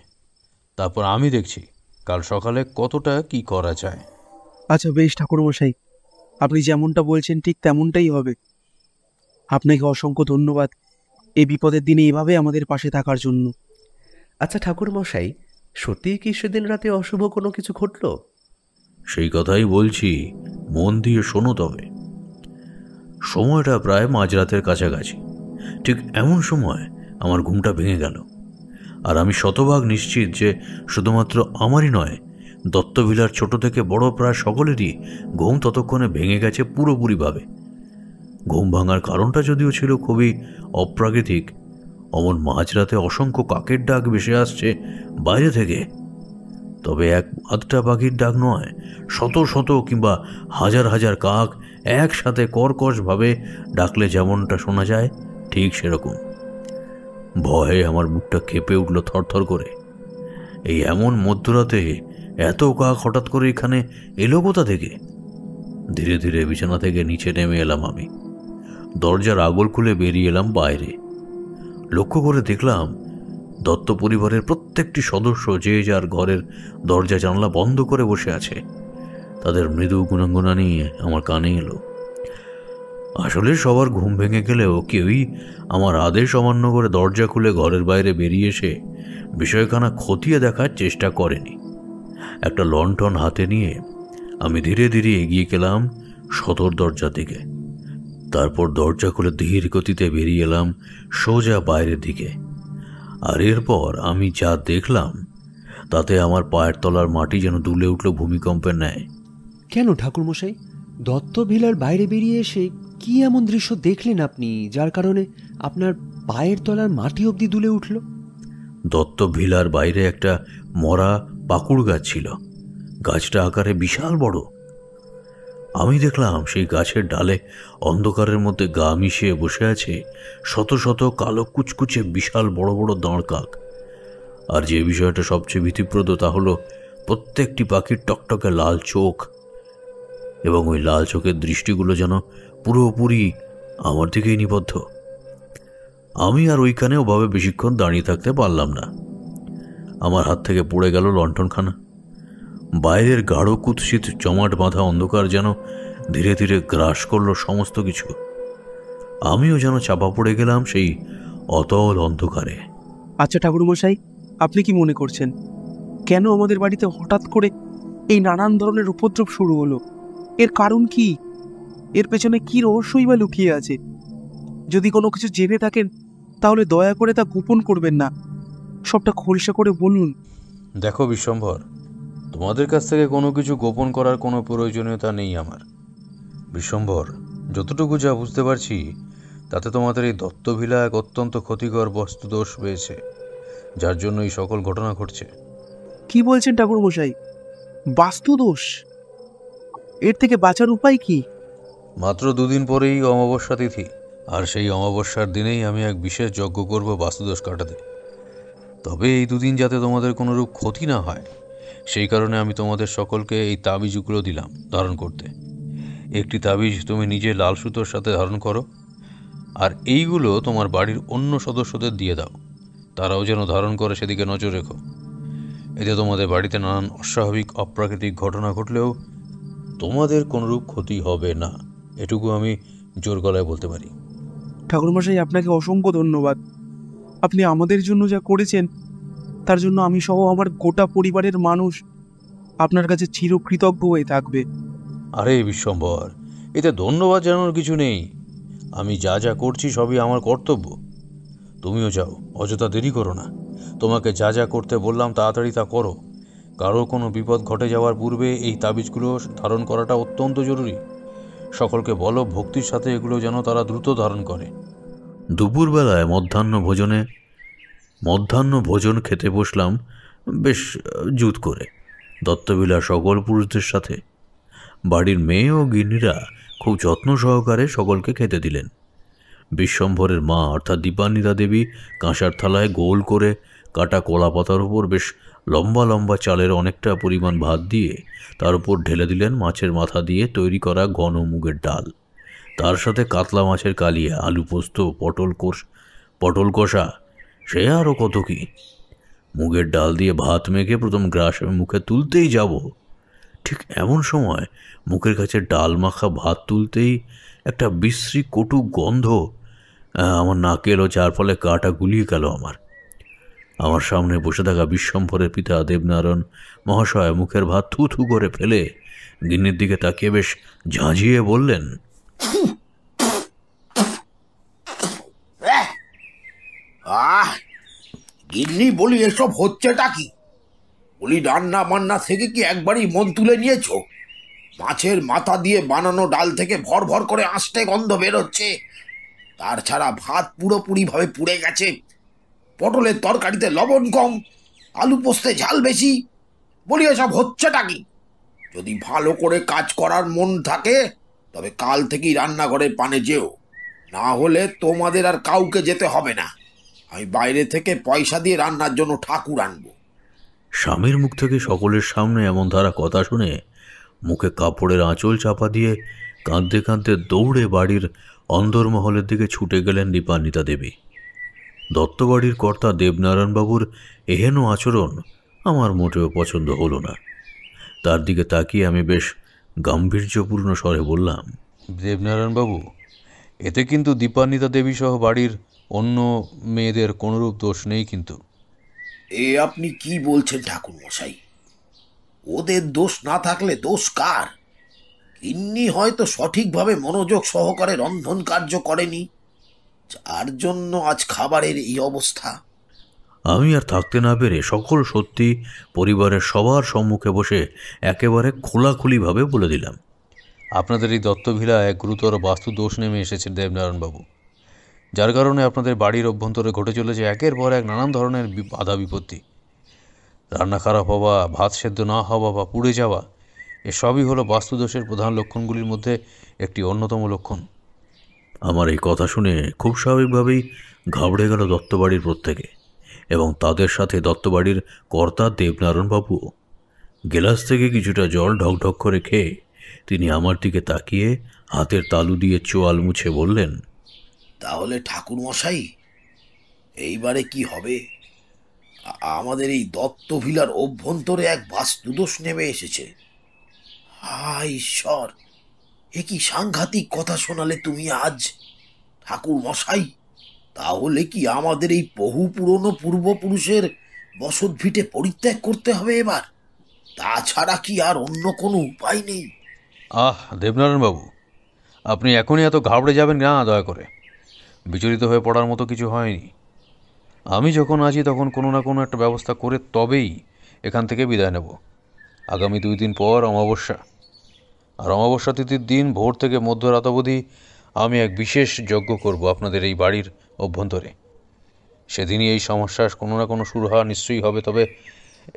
তারপর আমি দেখছি কাল সকালে কতটা কি করা যায়। আচ্ছা বেশ ঠাকুরমশাই, আপনি যেমনটা বলছেন ঠিক তেমনটাই হবে। আপনাকে অসংখ্য ধন্যবাদ এই বিপদের দিনে এভাবে আমাদের পাশে থাকার জন্য। আচ্ছা ঠাকুর মশাই, সত্যিই কি সেদিন রাতে অশুভ কোনো কিছু ঘটল? সেই কথাই বলছি, মন দিয়ে শোনো তবে। সময়টা প্রায় মাঝরাতের কাছাকাছি। ঠিক এমন সময় আমার ঘুমটা ভেঙে গেল, আর আমি শতভাগ নিশ্চিত যে শুধুমাত্র আমারই নয়, দত্তভিলার ছোট থেকে বড় প্রায় সকলেরই ঘুম ততক্ষণে ভেঙে গেছে পুরোপুরিভাবে। ঘুম ভাঙার কারণটা যদিও ছিল খুবই অপ্রাকৃতিক, অমন মাঝরাতে অসংখ্য কাকের ডাক ভেসে আসছে বাইরে থেকে। তবে এক আধটা পাখির ডাক নয়, শত শত কিংবা হাজার হাজার কাক একসাথে কর্কশভাবে ডাকলে যেমনটা শোনা যায় ঠিক সেরকম। ভয়ে আমার বুকটা কেঁপে উঠল থরথর করে। এই এমন মধ্যরাতে এত কাক হঠাৎ করে এখানে এলো কোথা থেকে? ধীরে ধীরে বিছানা থেকে নিচে নেমে এলাম আমি। দরজার আগল খুলে বেরিয়ে এলাম বাইরে। লক্ষ্য করে দেখলাম দত্ত পরিবারের প্রত্যেকটি সদস্য যে যার ঘরের দরজা জানলা বন্ধ করে বসে আছে। তাদের মৃদু গুণাগুণানি আমার কানে এলো। আসলে সবার ঘুম ভেঙে গেলেও কেউই আমার আদেশ অমান্য করে দরজা খুলে ঘরের বাইরে বেরিয়ে এসে বিষয়খানা খতিয়ে দেখার চেষ্টা করেনি। একটা লণ্ঠন হাতে নিয়ে আমি ধীরে ধীরে এগিয়ে গেলাম সদর দরজার দিকে। তারপর দরজা খুলে ধীর গতিতে বেরিয়ে এলাম সোজা বাইরের দিকে। আর এরপর আমি যা দেখলাম তাতে আমার পায়ের তলার মাটি যেন দুলে উঠল ভূমিকম্পের ন্যায়। কেন ঠাকুরমশাই, দত্ত ভিলার বাইরে বেরিয়ে এসে কি এমন দৃশ্য দেখলেন আপনি যার কারণে আপনার পায়ের তলার মাটি অবধি দুলে উঠল? দত্ত ভিলার বাইরে একটা মরা পাকুড় গাছ ছিল। গাছটা আকারে বিশাল বড়। আমি দেখলাম সেই গাছের ডালে অন্ধকারের মধ্যে গা মিশিয়ে বসে আছে শত শত কালো কুচকুচে বিশাল বড় বড় দাঁড় কাক। আর যে বিষয়টা সবচেয়ে ভীতিপ্রদ তা হলো প্রত্যেকটি পাখির টকটকে লাল চোখ, এবং ওই লাল চোখের দৃষ্টিগুলো যেন পুরোপুরি আমার দিকেই নিবদ্ধ। আমি আর ওইখানে ওভাবে বেশিক্ষণ দাঁড়িয়ে থাকতে পারলাম না। আমার হাত থেকে পড়ে গেল লণ্ঠনখানা। বাইরের গাঢ় কুৎসিত জমাট বাঁধা অন্ধকার যেন ধীরে ধীরে গ্রাস করল সমস্ত কিছু। আমিও যেন চাপা পড়ে গেলাম সেই অতল অন্ধকারে। আচ্ছা ঠাকুরমশাই, আপনি কি মনে করছেন কেন আমাদের বাড়িতে হঠাৎ করে এই নানান ধরনের উপদ্রব শুরু হলো? এর কারণ কি? এর পেছনে কি রহস্যই বা লুকিয়ে আছে? যদি কোনো কিছু জেনে থাকেন তাহলে দয়া করে তা গোপন করবেন না, সবটা খোলসা করে বলুন। দেখো বিশ্বম্ভর, তোমাদের কাছ থেকে কোনো কিছু গোপন করার কোনো প্রয়োজনীয়তা নেই আমার। বিশ্বম্ভর, যতটুকু যা বুঝতে পারছি তাতে তোমাদের এই দত্তভিলা এক অত্যন্ত ক্ষতিকর বস্তুদোষ পেয়েছে, যার জন্য এই সকল ঘটনা ঘটছে। কি বলছেন ঠাকুরমশাই? বাস্তুদোষ? এর থেকে বাঁচার উপায় কি? মাত্র 2 দিন পরেই অমাবস্যা তিথি, আর সেই অমাবস্যার দিনেই আমি এক বিশেষ যজ্ঞ করব বাস্তুদোষ কাটাতে। তবে এই 2 দিন যাতে তোমাদের কোনোরূপ ক্ষতি না হয় সেই কারণে আমি তোমাদের সকলকে এই তাবিজগুলো দিলাম ধারণ করতে। একটি তাবিজ তুমি নিজে লাল সুতোর সাথে ধারণ করো, আর এইগুলো তোমার বাড়ির অন্য সদস্যদের দিয়ে দাও, তারাও যেন ধারণ করে সেদিকে নজর রেখো। এতে তোমাদের বাড়িতে নানান অস্বাভাবিক অপ্রাকৃতিক ঘটনা ঘটলেও তোমাদের কোনোরূপ ক্ষতি হবে না, এটুকু আমি জোর গলায় বলতে পারি। ঠাকুরমশাই, আপনাকে অসংখ্য ধন্যবাদ। আপনি আমাদের জন্য যা করেছেন তার জন্য আমি সহ আমার গোটা পরিবারের মানুষ আপনার কাছে চিরকৃতজ্ঞ হয়ে থাকবে। আরে বিশ্বম্ভর, এতে ধন্যবাদ জানানোর কিছু নেই। আমি যা যা করছি সবই আমার কর্তব্য। তুমিও যাও, অযথা দেরি করো না। তোমাকে যা যা করতে বললাম তাড়াতাড়ি তা করো। কারো কোনো বিপদ ঘটে যাওয়ার পূর্বে এই তাবিজগুলো ধারণ করাটা অত্যন্ত জরুরি। সকলকে বলো ভক্তির সাথে এগুলো যেন তারা দ্রুত ধারণ করে। দুপুরবেলায় মধ্যাহ্ন ভোজন খেতে বসলাম বেশ জুত করে দত্তভিলা সকল পুরুষদের সাথে। বাড়ির মেয়ে ও গিন্নিরা খুব যত্ন সহকারে সকলকে খেতে দিলেন। বিশ্বম্ভরের মা অর্থাৎ দীপান্বিতা দেবী কাঁসার থালায় গোল করে কাটা কলা পাতার উপর বেশ লম্বা লম্বা চালের অনেকটা পরিমাণ ভাত দিয়ে তার উপর ঢেলে দিলেন মাছের মাথা দিয়ে তৈরি করা ঘন মুগের ডাল, তার সাথে কাতলা মাছের কালিয়া, আলু পোস্ত, পটল কষা, সে আরও কত কি। মুগের ডাল দিয়ে ভাত মেখে প্রথম গ্রাস আমি মুখে তুলতেই যাব, ঠিক এমন সময় মুখের কাছে ডাল মাখা ভাত তুলতেই একটা বিশ্রী কটু গন্ধ আমার নাকে এলো, যার ফলে গাটা গুলিয়ে গেল আমার সামনে বসে থাকা বিশ্বম্ভরের পিতা দেবনারায়ণ মহাশয় মুখের ভাত থু থু করে ফেলে গিন্নির দিকে তাকিয়ে বেশ ঝাঁঝিয়ে বললেন, গিন্নি বলি, এসব হচ্ছেটা কি? বলি রান্না বান্না থেকে কি একবারই মন তুলে নিয়েছো? মাছের মাথা দিয়ে বানানো ডাল থেকে ভর ভর করে আঁশটে গন্ধ বেরোচ্ছে। তার ছাড়া ভাত পুরোপুরি ভাবে পুড়ে গেছে। পটলের তরকারিতে লবণ কম, আলু পোস্তে ঝাল বেশি। বলি এসব হচ্ছেটা কি? যদি ভালো করে কাজ করার মন থাকে তবে কাল থেকেই রান্নাঘরের পানে যেও, না হলে তোমাদের আর কাউকে যেতে হবে না। আমি বাইরে থেকে পয়সা দিয়ে রান্নার জন্য ঠাকুর আনবো। স্বামীর মুখ থেকে সকলের সামনে এমন ধারা কথা শুনে মুখে কাপড়ের আঁচল চাপা দিয়ে কাঁদতে কাঁদতে দৌড়ে বাড়ির অন্দরমহলের দিকে ছুটে গেলেন দীপান্বিতা দেবী। দত্তবাড়ির কর্তা দেবনারায়ণবাবুর এহেন আচরণ আমার মোটেও পছন্দ হলো না। তার দিকে তাকিয়ে আমি বেশ গাম্ভীর্যপূর্ণ স্বরে বললাম, দেবনারায়ণবাবু, এতে কিন্তু দীপান্বিতা দেবী সহ বাড়ির অন্য মেয়েদের কোনোরূপ দোষ নেই কিন্তু। এ আপনি কি বলছেন ঠাকুর মশাই? ওদের দোষ না থাকলে দোষ কার? গিন্নি হয়তো সঠিকভাবে মনোযোগ সহকারে রন্ধন কার্য করেনি, যার জন্য আজ খাবারের এই অবস্থা। আমি আর থাকতে না পেরে সকল সত্যি পরিবারের সবার সম্মুখে বসে একেবারে খোলাখুলিভাবে বলে দিলাম, আপনাদের এই দত্তভিলায় এক গুরুতর বাস্তু দোষ নেমে এসেছে দেবনারায়ণবাবু, যার কারণে আপনাদের বাড়ির অভ্যন্তরে ঘটে চলেছে একের পর এক নানান ধরনের বাধা বিপত্তি। রান্না খারাপ হওয়া, ভাত সেদ্ধ না হওয়া বা পুড়ে যাওয়া, এসবই হলো বাস্তুদোষের প্রধান লক্ষণগুলির মধ্যে একটি অন্যতম লক্ষণ। আমার এই কথা শুনে খুব স্বাভাবিকভাবেই ঘাবড়ে গেল দত্তবাড়ির প্রত্যেকে, এবং তাদের সাথে দত্তবাড়ির কর্তা দেবনারায়ণবাবুও। গেলাস থেকে কিছুটা জল ঢকঢক করে খেয়ে তিনি আমার দিকে তাকিয়ে হাতের তালু দিয়ে চোয়াল মুছে বললেন, তাহলে ঠাকুর মশাই, এইবারে কি হবে? আমাদের এই দত্তভিলার অভ্যন্তরে এক বাস্তুদোষ নেমে এসেছে। হায় ঈশ্বর, এ কি সাংঘাতিক কথা শোনালে তুমি আজ ঠাকুর মশাই! তাহলে কি আমাদের এই বহু পুরনো পূর্বপুরুষের বসত ভিটে পরিত্যাগ করতে হবে এবার? তাছাড়া কি আর অন্য কোনো উপায় নেই? দেবনারায়ণবাবু, আপনি এখনই এত ঘাবড়ে যাবেন না দয়া করে। বিচলিত হয়ে পড়ার মতো কিছু হয়নি। আমি যখন আছি তখন কোনো না কোনো একটা ব্যবস্থা করে তবেই এখান থেকে বিদায় নেব। আগামী 2 দিন পর অমাবস্যা, আর অমাবস্যা তিথির দিন ভোর থেকে মধ্যরাত অবধি আমি এক বিশেষ যজ্ঞ করব আপনাদের এই বাড়ির অভ্যন্তরে। সেদিনই এই সমস্যার কোনো না কোনো শুরু হওয়া নিশ্চয়ই হবে। তবে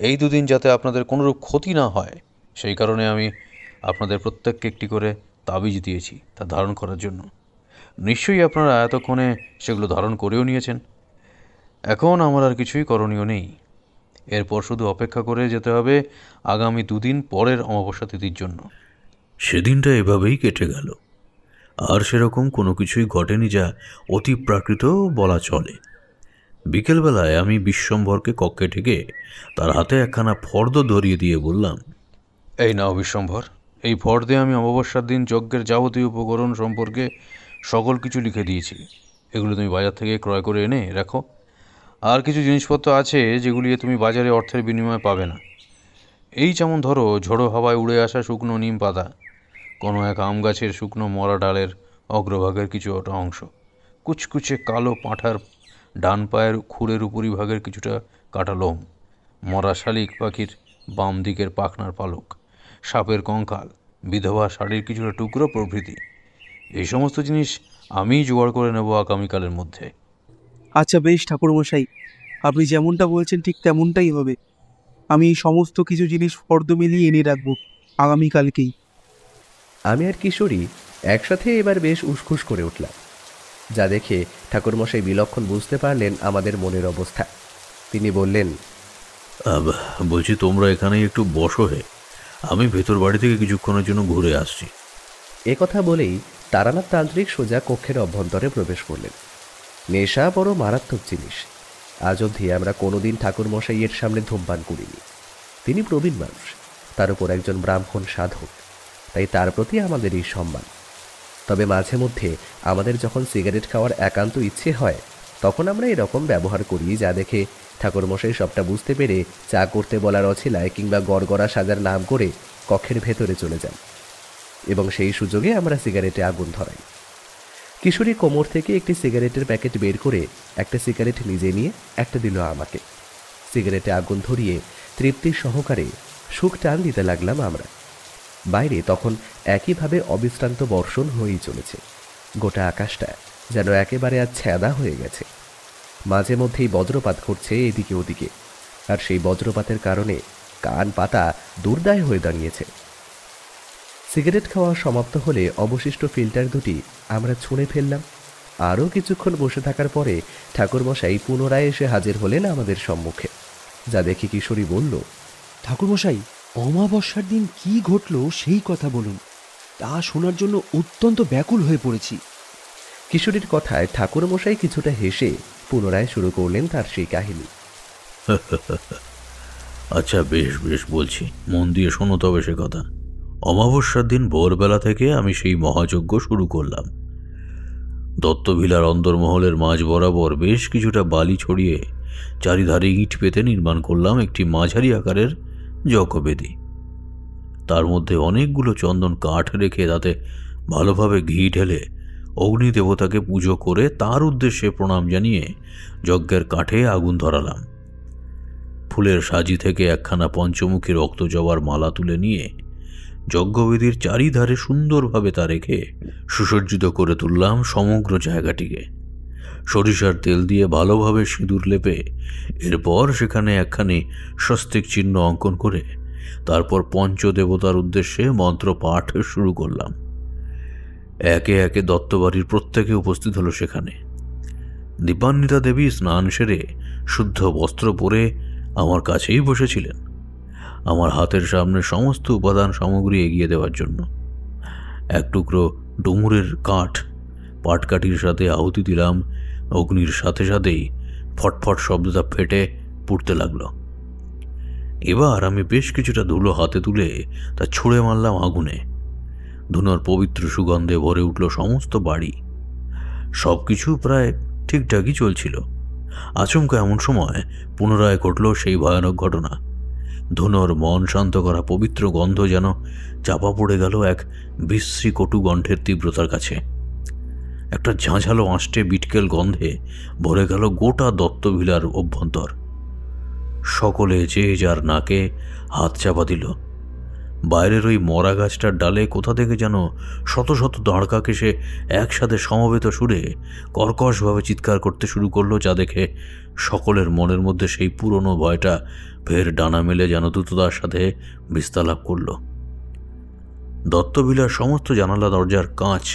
এই 2 দিন যাতে আপনাদের কোনোরূপ ক্ষতি না হয় সেই কারণে আমি আপনাদের প্রত্যেককে একটি করে তাবিজ দিয়েছি তা ধারণ করার জন্য। নিশ্চয়ই আপনারা এতক্ষণে সেগুলো ধারণ করেও নিয়েছেন। এখন আমার আর কিছুই করণীয় নেই। এরপর শুধু অপেক্ষা করে যেতে হবে আগামী 2 দিন পরের অমাবস্যা তিথির জন্য। সেদিনটা এভাবেই কেটে গেল, আর সেরকম কোনো কিছুই ঘটেনি যা অতিপ্রাকৃত বলা চলে। বিকেলবেলায় আমি বিশ্বম্ভরকে কক্ষে ঠেকে তার হাতে একখানা ফর্দ ধরিয়ে দিয়ে বললাম, এই নাও বিশ্বম্ভর, এই ফর্দে আমি অমাবস্যার দিন যজ্ঞের যাবতীয় উপকরণ সম্পর্কে সকল কিছু লিখে দিয়েছি। এগুলো তুমি বাজার থেকে ক্রয় করে এনে রাখো। আর কিছু জিনিসপত্র আছে যেগুলি তুমি বাজারে অর্থের বিনিময়ে পাবে না। এই যেমন ধরো, ঝোড়ো হাওয়ায় উড়ে আসা শুকনো নিম পাতা, কোনো এক আম গাছের শুকনো মরা ডালের অগ্রভাগের কিছুটা অংশ, কুচকুচে কালো পাঁঠার ডান পায়ের খুরের উপরিভাগের কিছুটা কাটা লোম, মরা শালিক পাখির বাম দিকের পাখনার পালক, সাপের কঙ্কাল, বিধবা শাড়ির কিছুটা টুকরো প্রভৃতি। এই সমস্ত জিনিস আমিই জোগাড় করে নেব আগামীকালের মধ্যে। আচ্ছা বেশ ঠাকুরমশাই, আপনি যেমনটা বলছেন ঠিক তেমনটাই হবে। আমি এই সমস্ত কিছু জিনিস ফর্দ মিলিয়ে এনে রাখবো আগামীকালকেই। আমি আর কিশোরী একসাথে এবার বেশ উসখুস করে উঠলাম, যা দেখে ঠাকুরমশাই বিলক্ষণ বুঝতে পারলেন আমাদের মনের অবস্থা। তিনি বললেন, বলছি তোমরা এখানেই একটু বসো হে, আমি ভেতর বাড়ি থেকে কিছুক্ষণের জন্য ঘুরে আসছি। এ কথা বলেই তারানাথ তান্ত্রিক সোজা কক্ষের অভ্যন্তরে প্রবেশ করলেন। নেশা বড় মারাত্মক জিনিস। আজ অবধি আমরা কোনোদিন ঠাকুরমশাইয়ের সামনে ধূমপান করিনি। তিনি প্রবীণ মানুষ, তার উপর একজন ব্রাহ্মণ সাধক, তাই তার প্রতি আমাদের এই সম্মান। তবে মাঝে মধ্যে আমাদের যখন সিগারেট খাওয়ার একান্ত ইচ্ছে হয় তখন আমরা এরকম ব্যবহার করি, যা দেখে ঠাকুরমশাই সবটা বুঝতে পেরে চা করতে বলার অছিলায় কিংবা গড়গড়া সাজার নাম করে কক্ষের ভেতরে চলে যান এবং সেই সুযোগে আমরা সিগারেটে আগুন ধরাই। কিশোরী কোমর থেকে একটি সিগারেটের প্যাকেট বের করে একটা সিগারেট নিজে নিয়ে একটা দিল আমাকে। সিগারেটে আগুন ধরিয়ে তৃপ্তি সহকারে সুখ টান দিতে লাগলাম আমরা। বাইরে তখন একইভাবে অবিশ্রান্ত বর্ষণ হয়েই চলেছে। গোটা আকাশটা যেন একেবারে আজ ছেঁদা হয়ে গেছে। মাঝে মধ্যেই বজ্রপাত ঘটছে এদিকে ওদিকে, আর সেই বজ্রপাতের কারণে কান পাতা দুর্দায় হয়ে দাঁড়িয়েছে। সিগারেট খাওয়া সমাপ্ত হলে অবশিষ্ট ফিল্টার দুটি আমরা ছুঁড়ে ফেললাম। আরও কিছুক্ষণ বসে থাকার পরে ঠাকুরমশাই পুনরায় এসে হাজির হলেন আমাদের সম্মুখে, যা দেখে কিশোরী বলল, ঠাকুরমশাই, অমাবস্যার দিন কি ঘটলো সেই কথা বলুন, তা শোনার জন্য অত্যন্ত ব্যাকুল হয়ে পড়েছি। কিশোরীর কথায় ঠাকুরমশাই কিছুটা হেসে পুনরায় শুরু করলেন তার সেই কাহিনী। আচ্ছা বেশ বেশ বলছি, মন দিয়ে শোনো তবে সে কথা। অমাবস্যার দিন ভোরবেলা থেকে আমি সেই মহাযজ্ঞ শুরু করলাম। দত্তভিলার অন্দরমহলের মাঝ বরাবর বেশ কিছুটা বালি ছড়িয়ে চারিধারে ইট পেতে নির্মাণ করলাম একটি মাঝারি আকারের যজ্ঞবেদী। তার মধ্যে অনেকগুলো চন্দন কাঠ রেখে তাতে ভালোভাবে ঘি ঢেলে অগ্নি দেবতাকে পুজো করে তার উদ্দেশ্যে প্রণাম জানিয়ে যজ্ঞের কাঠে আগুন ধরালাম। ফুলের সাজি থেকে একখানা পঞ্চমুখী রক্তজবার মালা তুলে নিয়ে যজ্ঞবেদীর চারিধারে সুন্দরভাবে তা রেখে সুসজ্জিত করে তুললাম সমগ্র জায়গাটিকে। সরিষার তেল দিয়ে ভালোভাবে সিঁদুর লেপে এরপর সেখানে একখানি স্বস্তিক চিহ্ন অঙ্কন করে তারপর পঞ্চদেবতার উদ্দেশ্যে মন্ত্র পাঠ শুরু করলাম। একে একে দত্তবাড়ির প্রত্যেকে উপস্থিত হলো সেখানে। দীপান্বিতা দেবী স্নান সেরে শুদ্ধ বস্ত্র পরে আমার কাছেই বসেছিলেন, আমার হাতের সামনে সমস্ত উপাদান সামগ্রী এগিয়ে দেওয়ার জন্য। এক টুকরো ডুমুরের কাঠ পাটকাঠির সাথে আহুতি দিলাম। অগ্নির সাথে সাথেই ফটফট শব্দটা ফেটে পুড়তে লাগলো। এবার আমি বেশ কিছুটা ধুলো হাতে তুলে তা ছুঁড়ে মারলাম আগুনে। ধুনোর পবিত্র সুগন্ধে ভরে উঠল সমস্ত বাড়ি। সব কিছু প্রায় ঠিকঠাকই চলছিল। আচমকা এমন সময় পুনরায় ঘটল সেই ভয়ানক ঘটনা। ধুনোর মন শান্ত করা পবিত্র গন্ধ যেন চাপা পড়ে গেল এক বিশ্রী কটু গণ্ঠের তীব্রতার কাছে। একটা ঝাঁঝালো আঁশটে বিটকেল গন্ধে ভরে গেল গোটা দত্তভিলার অভ্যন্তর। সকলে যে যার নাকে হাত চাপা দিল। বাইরের ওই মরা গাছটার ডালে কোথা থেকে যেন শত শত দাঁড়কাক এসে একসাথে সমবেত সুরে কর্কশভাবে চিৎকার করতে শুরু করলো, যা দেখে সকলের মনের মধ্যে সেই পুরনো ভয়টা ফের ডানা মেলে যেন দ্রুততার সাথে বিস্তার লাভ করল। দত্তভিলার সমস্ত জানালা দরজার কাঁচ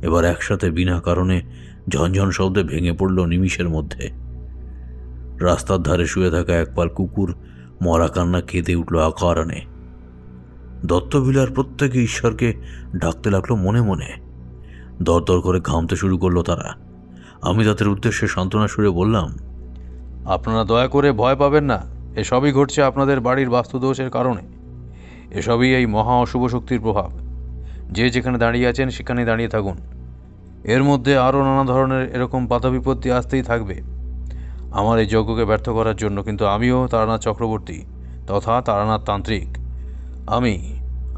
এবার একসাথে বিনা কারণে ঝনঝন শব্দে ভেঙে পড়ল নিমিষের মধ্যে। রাস্তার ধারে শুয়ে থাকা একপাল কুকুর মরা কান্না কেঁদে উঠল আকারানে। দত্তভিলার প্রত্যেকে ঈশ্বরকে ডাকতে লাগলো মনে মনে। দরদর করে ঘামতে শুরু করলো তারা। আমি তাদের উদ্দেশ্যে সান্ত্বনা সুরে বললাম, আপনারা দয়া করে ভয় পাবেন না, এসবই ঘটছে আপনাদের বাড়ির বাস্তুদোষের কারণে। এসবই এই মহা অশুভ শক্তির প্রভাব। যে যেখানে দাঁড়িয়ে আছেন সেখানেই দাঁড়িয়ে থাকুন। এর মধ্যে আরও নানা ধরনের এরকম বাধা বিপত্তি আসতেই থাকবে আমার এই যজ্ঞকে ব্যর্থ করার জন্য। কিন্তু আমিও তারানাথ চক্রবর্তী তথা তারানাথ তান্ত্রিক,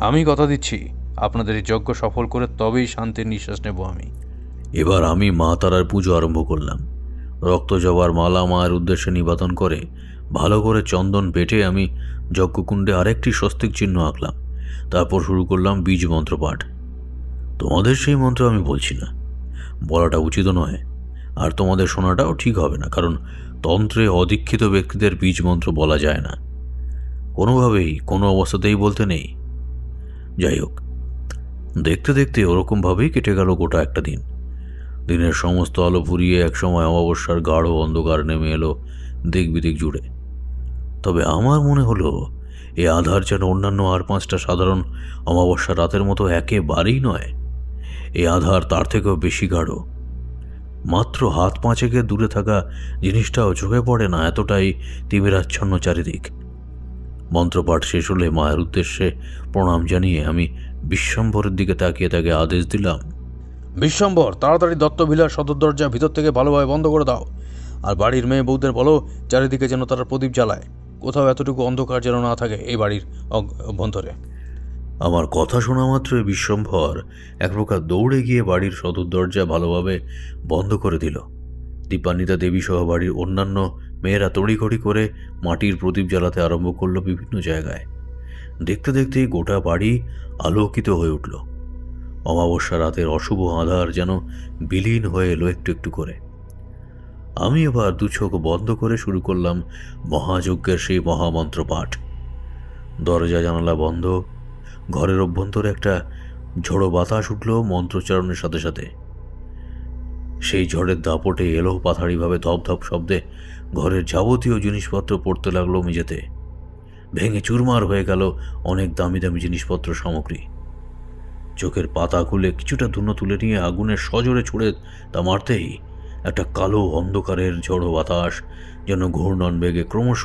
আমি কথা দিচ্ছি আপনাদের এই যজ্ঞ সফল করে তবেই শান্তির নিঃশ্বাস নেব আমি। এবার আমি মা তারার পুজো আরম্ভ করলাম। রক্ত জবার মালা মায়ের উদ্দেশ্যে নিবেদন করে ভালো করে চন্দন বেটে আমি যজ্ঞকুণ্ডে আরেকটি স্বস্তিক চিহ্ন আঁকলাম। তারপর শুরু করলাম বীজ মন্ত্র পাঠ। তোমাদের সেই মন্ত্র আমি বলছি না, বলাটা উচিত নয়, আর তোমাদের শোনাটাও ঠিক হবে না, কারণ তন্ত্রে অদীক্ষিত ব্যক্তিদের বীজ মন্ত্র বলা যায় না, কোনোভাবেই কোনো অবস্থাতেই বলতে নেই। যাই হোক, দেখতে দেখতে ওরকমভাবেই কেটে গেল গোটা একটা দিন। দিনের সমস্ত আলো ফুরিয়ে একসময় অমাবস্যার গাঢ় অন্ধকার নেমে এলো দিক বিদিক জুড়ে। তবে আমার মনে হলো এ আধার যেন অন্যান্য আর 5টা সাধারণ অমাবস্যা রাতের মতো একেবারেই নয়। এ আধার তার থেকেও বেশি গাঢ়। মাত্র হাত 5 দূরে থাকা জিনিসটাও চোখে পড়ে না, এতটাই তিমিরাচ্ছন্ন চারিদিক। মন্ত্রপাঠ শেষ হলে মায়ের উদ্দেশ্যে প্রণাম জানিয়ে আমি বিশ্বম্ভরের দিকে তাকিয়ে তাকে আদেশ দিলাম, বিশ্বম্ভর, তাড়াতাড়ি দত্তভিলার সদর দরজা ভিতর থেকে ভালোভাবে বন্ধ করে দাও। আর বাড়ির মেয়ে বউদের বলো চারিদিকে যেন তারা প্রদীপ জ্বালায়। কোথাও এতটুকু অন্ধকার যেন না থাকে এই বাড়ির অভ্যন্তরে। আমার কথা শোনা মাত্রই বিশ্বম্ভর এক প্রকার দৌড়ে গিয়ে বাড়ির সদর দরজা ভালোভাবে বন্ধ করে দিল। দীপান্বিতা দেবী সহ বাড়ির অন্যান্য মেয়েরা তড়িঘড়ি করে মাটির প্রদীপ জ্বালাতে আরম্ভ করলো বিভিন্ন জায়গায়। দেখতে দেখতেই গোটা বাড়ি আলোকিত হয়ে উঠল। অমাবস্যা রাতের অশুভ আধার যেন বিলীন হয়ে এলো একটু একটু করে। আমি এবার 2 চোখ বন্ধ করে শুরু করলাম মহাযজ্ঞের সেই মহামন্ত্র পাঠ। দরজা জানালা বন্ধ। ঘরের অভ্যন্তরে একটা ঝোড়ো বাতাস উঠল মন্ত্রোচ্চারণের সাথে সাথে। সেই ঝড়ের দাপটে এলো পাথাড়িভাবে ধপধপ শব্দে ঘরের যাবতীয় জিনিসপত্র পড়তে লাগলো মেঝেতে। ভেঙে চুরমার হয়ে গেল অনেক দামি দামি জিনিসপত্র সামগ্রী। চোখের পাতা খুলে কিছুটা ধুনো তুলে নিয়ে আগুনের সজোরে ছুঁড়ে তা মারতেই একটা কালো অন্ধকারের ঝোড়ো বাতাস যেন ঘূর্ণন বেগে ক্রমশ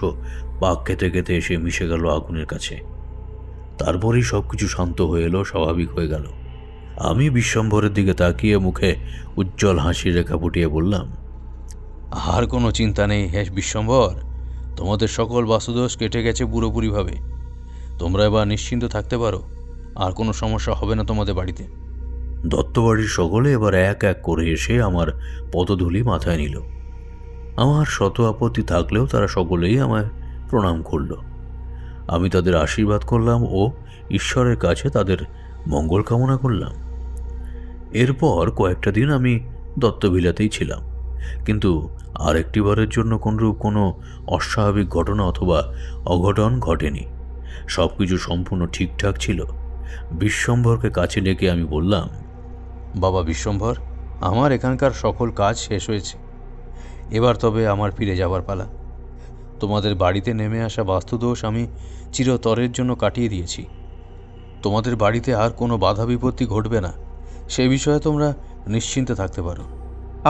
পাক খেতে খেতে এসে মিশে গেল আগুনের কাছে। তারপরেই সবকিছু শান্ত হয়ে এলো, স্বাভাবিক হয়ে গেল। আমি বিশ্বম্ভরের দিকে তাকিয়ে মুখে উজ্জ্বল হাসির রেখা ফুটিয়ে বললাম, আর কোনো চিন্তা নেই হে বিশ্বম্ভর, তোমাদের সকল বাস্তুদোষ কেটে গেছে পুরোপুরিভাবে। তোমরা এবার নিশ্চিন্ত থাকতে পারো, আর কোনো সমস্যা হবে না তোমাদের বাড়িতে। দত্তবাড়ির সকলে এবার এক এক করে এসে আমার পদধূলি মাথায় নিল। আমার শত আপত্তি থাকলেও তারা সকলেই আমায় প্রণাম করল। আমি তাদের আশীর্বাদ করলাম ও ঈশ্বরের কাছে তাদের মঙ্গল কামনা করলাম। এরপর কয়েকটা দিন আমি দত্তভিলাতেই ছিলাম, কিন্তু আরেকটিবারের জন্য কোনরূপ কোনো অস্বাভাবিক ঘটনা অথবা অঘটন ঘটেনি। সব কিছু সম্পূর্ণ ঠিকঠাক ছিল। বিশ্বম্ভরকে কাছে ডেকে আমি বললাম, বাবা বিশ্বম্ভর, আমার এখানকার সকল কাজ শেষ হয়েছে। এবার তবে আমার ফিরে যাবার পালা। তোমাদের বাড়িতে নেমে আসা বাস্তুদোষ আমি চিরতরের জন্য কাটিয়ে দিয়েছি। তোমাদের বাড়িতে আর কোনো বাধা বিপত্তি ঘটবে না, সে বিষয়ে তোমরা নিশ্চিন্তে থাকতে পারো।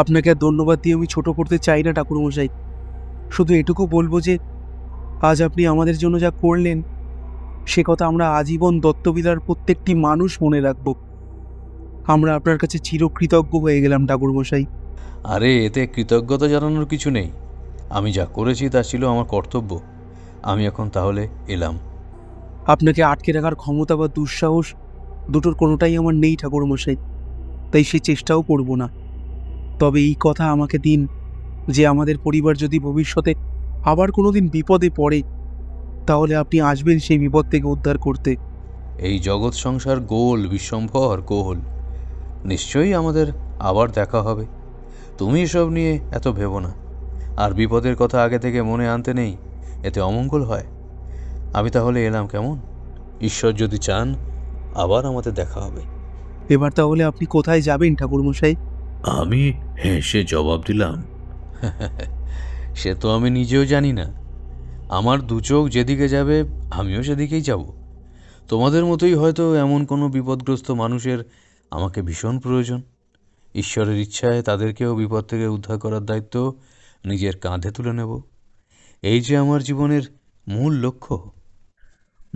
আপনাকে আর ধন্যবাদ দিয়ে আমি ছোট করতে চাই না ঠাকুরমশাই। শুধু এটুকু বলবো যে আজ আপনি আমাদের জন্য যা করলেন সে কথা আমরা আজীবন দত্তবিলার প্রত্যেকটি মানুষ মনে রাখব। আমরা আপনার কাছে চিরকৃতজ্ঞ হয়ে গেলাম ঠাকুরমশাই। আরে এতে কৃতজ্ঞতা জানানোর কিছু নেই। আমি যা করেছি তা ছিল আমার কর্তব্য। আমি এখন তাহলে এলাম। আপনাকে আটকে রাখার ক্ষমতা বা দুঃসাহস দুটোর কোনোটাই আমার নেই ঠাকুরমশাই, তাই সে চেষ্টাও করব না। তবে এই কথা আমাকে দিন যে আমাদের পরিবার যদি ভবিষ্যতে আবার কোনোদিন বিপদে পড়ে, তাহলে আপনি আসবেন সেই বিপদ থেকে উদ্ধার করতে। এই জগৎ সংসার গোল বিশ্বম্ভর গোল, নিশ্চয়ই আমাদের আবার দেখা হবে। তুমি এসব নিয়ে এত ভেবো না। আর বিপদের কথা আগে থেকে মনে আনতে নেই, এতে অমঙ্গল হয়। আমি তাহলে এলাম কেমন? ঈশ্বর যদি চান আবার আমাদের দেখা হবে। এবার তাহলে আপনি কোথায় যাবেন ঠাকুরমশাই? আমি হেসে জবাব দিলাম, সে তো আমি নিজেও জানি না। আমার দু চোখ যেদিকে যাবে আমিও সেদিকেই যাব। তোমাদের মতোই হয়তো এমন কোনো বিপদগ্রস্ত মানুষের আমাকে ভীষণ প্রয়োজন। ঈশ্বরের ইচ্ছায় তাদেরকেও বিপদ থেকে উদ্ধার করার দায়িত্ব নিজের কাঁধে তুলে নেব। এই যে আমার জীবনের মূল লক্ষ্য।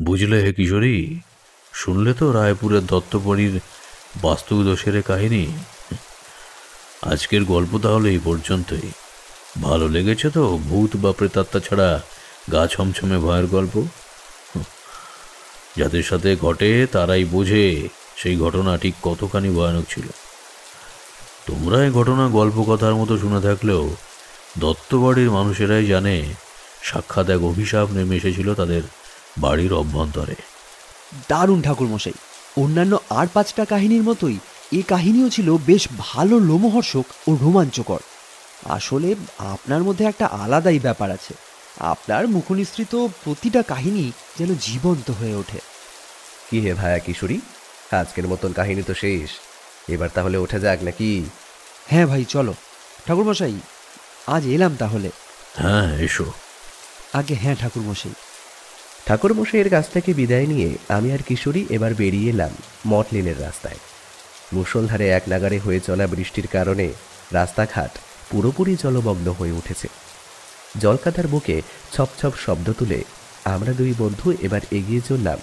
বুঝলে হে কিশোরী, শুনলে তো রায়পুরের দত্তপরীর বাস্তুদোষের কাহিনী। আজকের গল্প তাহলে এই পর্যন্তই। ভালো লেগেছে তো ভূত বা প্রেতাত্মা ছাড়া গা ছমছমে ভয়ের গল্প? যাদের সাথে ঘটে তারাই বোঝে সেই ঘটনা ঠিক কতখানি ভয়ানক ছিল। তোমরা এই ঘটনা গল্প কথার মতো শুনে থাকলেও দত্তবাড়ির মানুষেরাই জানে সাক্ষাৎ এক অভিশাপ নেমে এসেছিল তাদের বাড়ির অভ্যন্তরে। দারুণ ঠাকুরমশাই, অন্যান্য আর 5টা কাহিনীর মতোই এই কাহিনীও ছিল বেশ ভালো লোমহর্ষক ও রোমাঞ্চকর। আসলে আপনার মধ্যে একটা আলাদাই ব্যাপার আছে। আপনার মুখনিসৃত প্রতিটা কাহিনী যেন জীবন্ত হয়ে ওঠে। কি হে ভায়া কিশোরী, আজকের মতন কাহিনী তো শেষ, এবার তাহলে ওঠে যাক নাকি? হ্যাঁ ভাই, চলো। ঠাকুরমশাই, আজ এলাম তাহলে। হ্যাঁ, এসো। আগে হ্যাঁ ঠাকুরমশাই। ঠাকুরমশাইয়ের কাছ থেকে বিদায় নিয়ে আমি আর কিশোরী এবার বেরিয়ে এলাম মটলিনের রাস্তায়। মুষলধারে এক নাগারে হয়ে চলা বৃষ্টির কারণে রাস্তাঘাট পুরোপুরি জলমগ্ন হয়ে উঠেছে। জলকাদার বুকে ছপছপ শব্দ তুলে আমরা দুই বন্ধু এবার এগিয়ে চললাম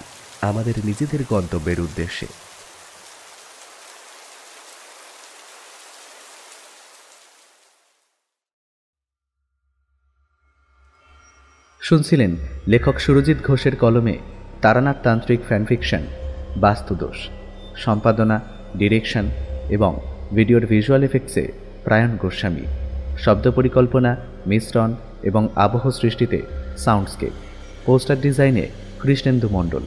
আমাদের নিজেদের গন্তব্যের উদ্দেশ্যে। শুনছিলেন লেখক সুরজিৎ ঘোষের কলমে তারানাথ তান্ত্রিক ফ্যানফিকশন বাস্তুদোষ। সম্পাদনা, ডিরেকশন এবং ভিডিওর ভিজুয়াল এফেক্টসে প্রায়ণ গোস্বামী। শব্দ পরিকল্পনা, মিশ্রণ এবং আবহ সৃষ্টিতে সাউন্ডস্কেপ। পোস্টার ডিজাইনে কৃষ্ণেন্দু মণ্ডল।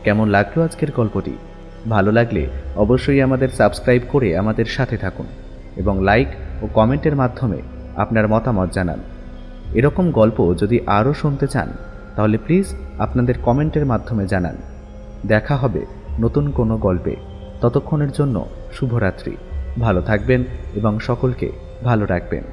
কেমন লাগলো আজকের গল্পটি? ভালো লাগলে অবশ্যই আমাদের সাবস্ক্রাইব করে আমাদের সাথে থাকুন এবং লাইক ও কমেন্টের মাধ্যমে আপনার মতামত জানান। এরকম গল্প যদি আরও শুনতে চান তাহলে প্লিজ আপনাদের কমেন্টের মাধ্যমে জানান। দেখা হবে নতুন কোনো গল্পে। ততক্ষণের জন্য শুভরাত্রি। ভালো থাকবেন এবং সকলকে ভালো রাখবেন।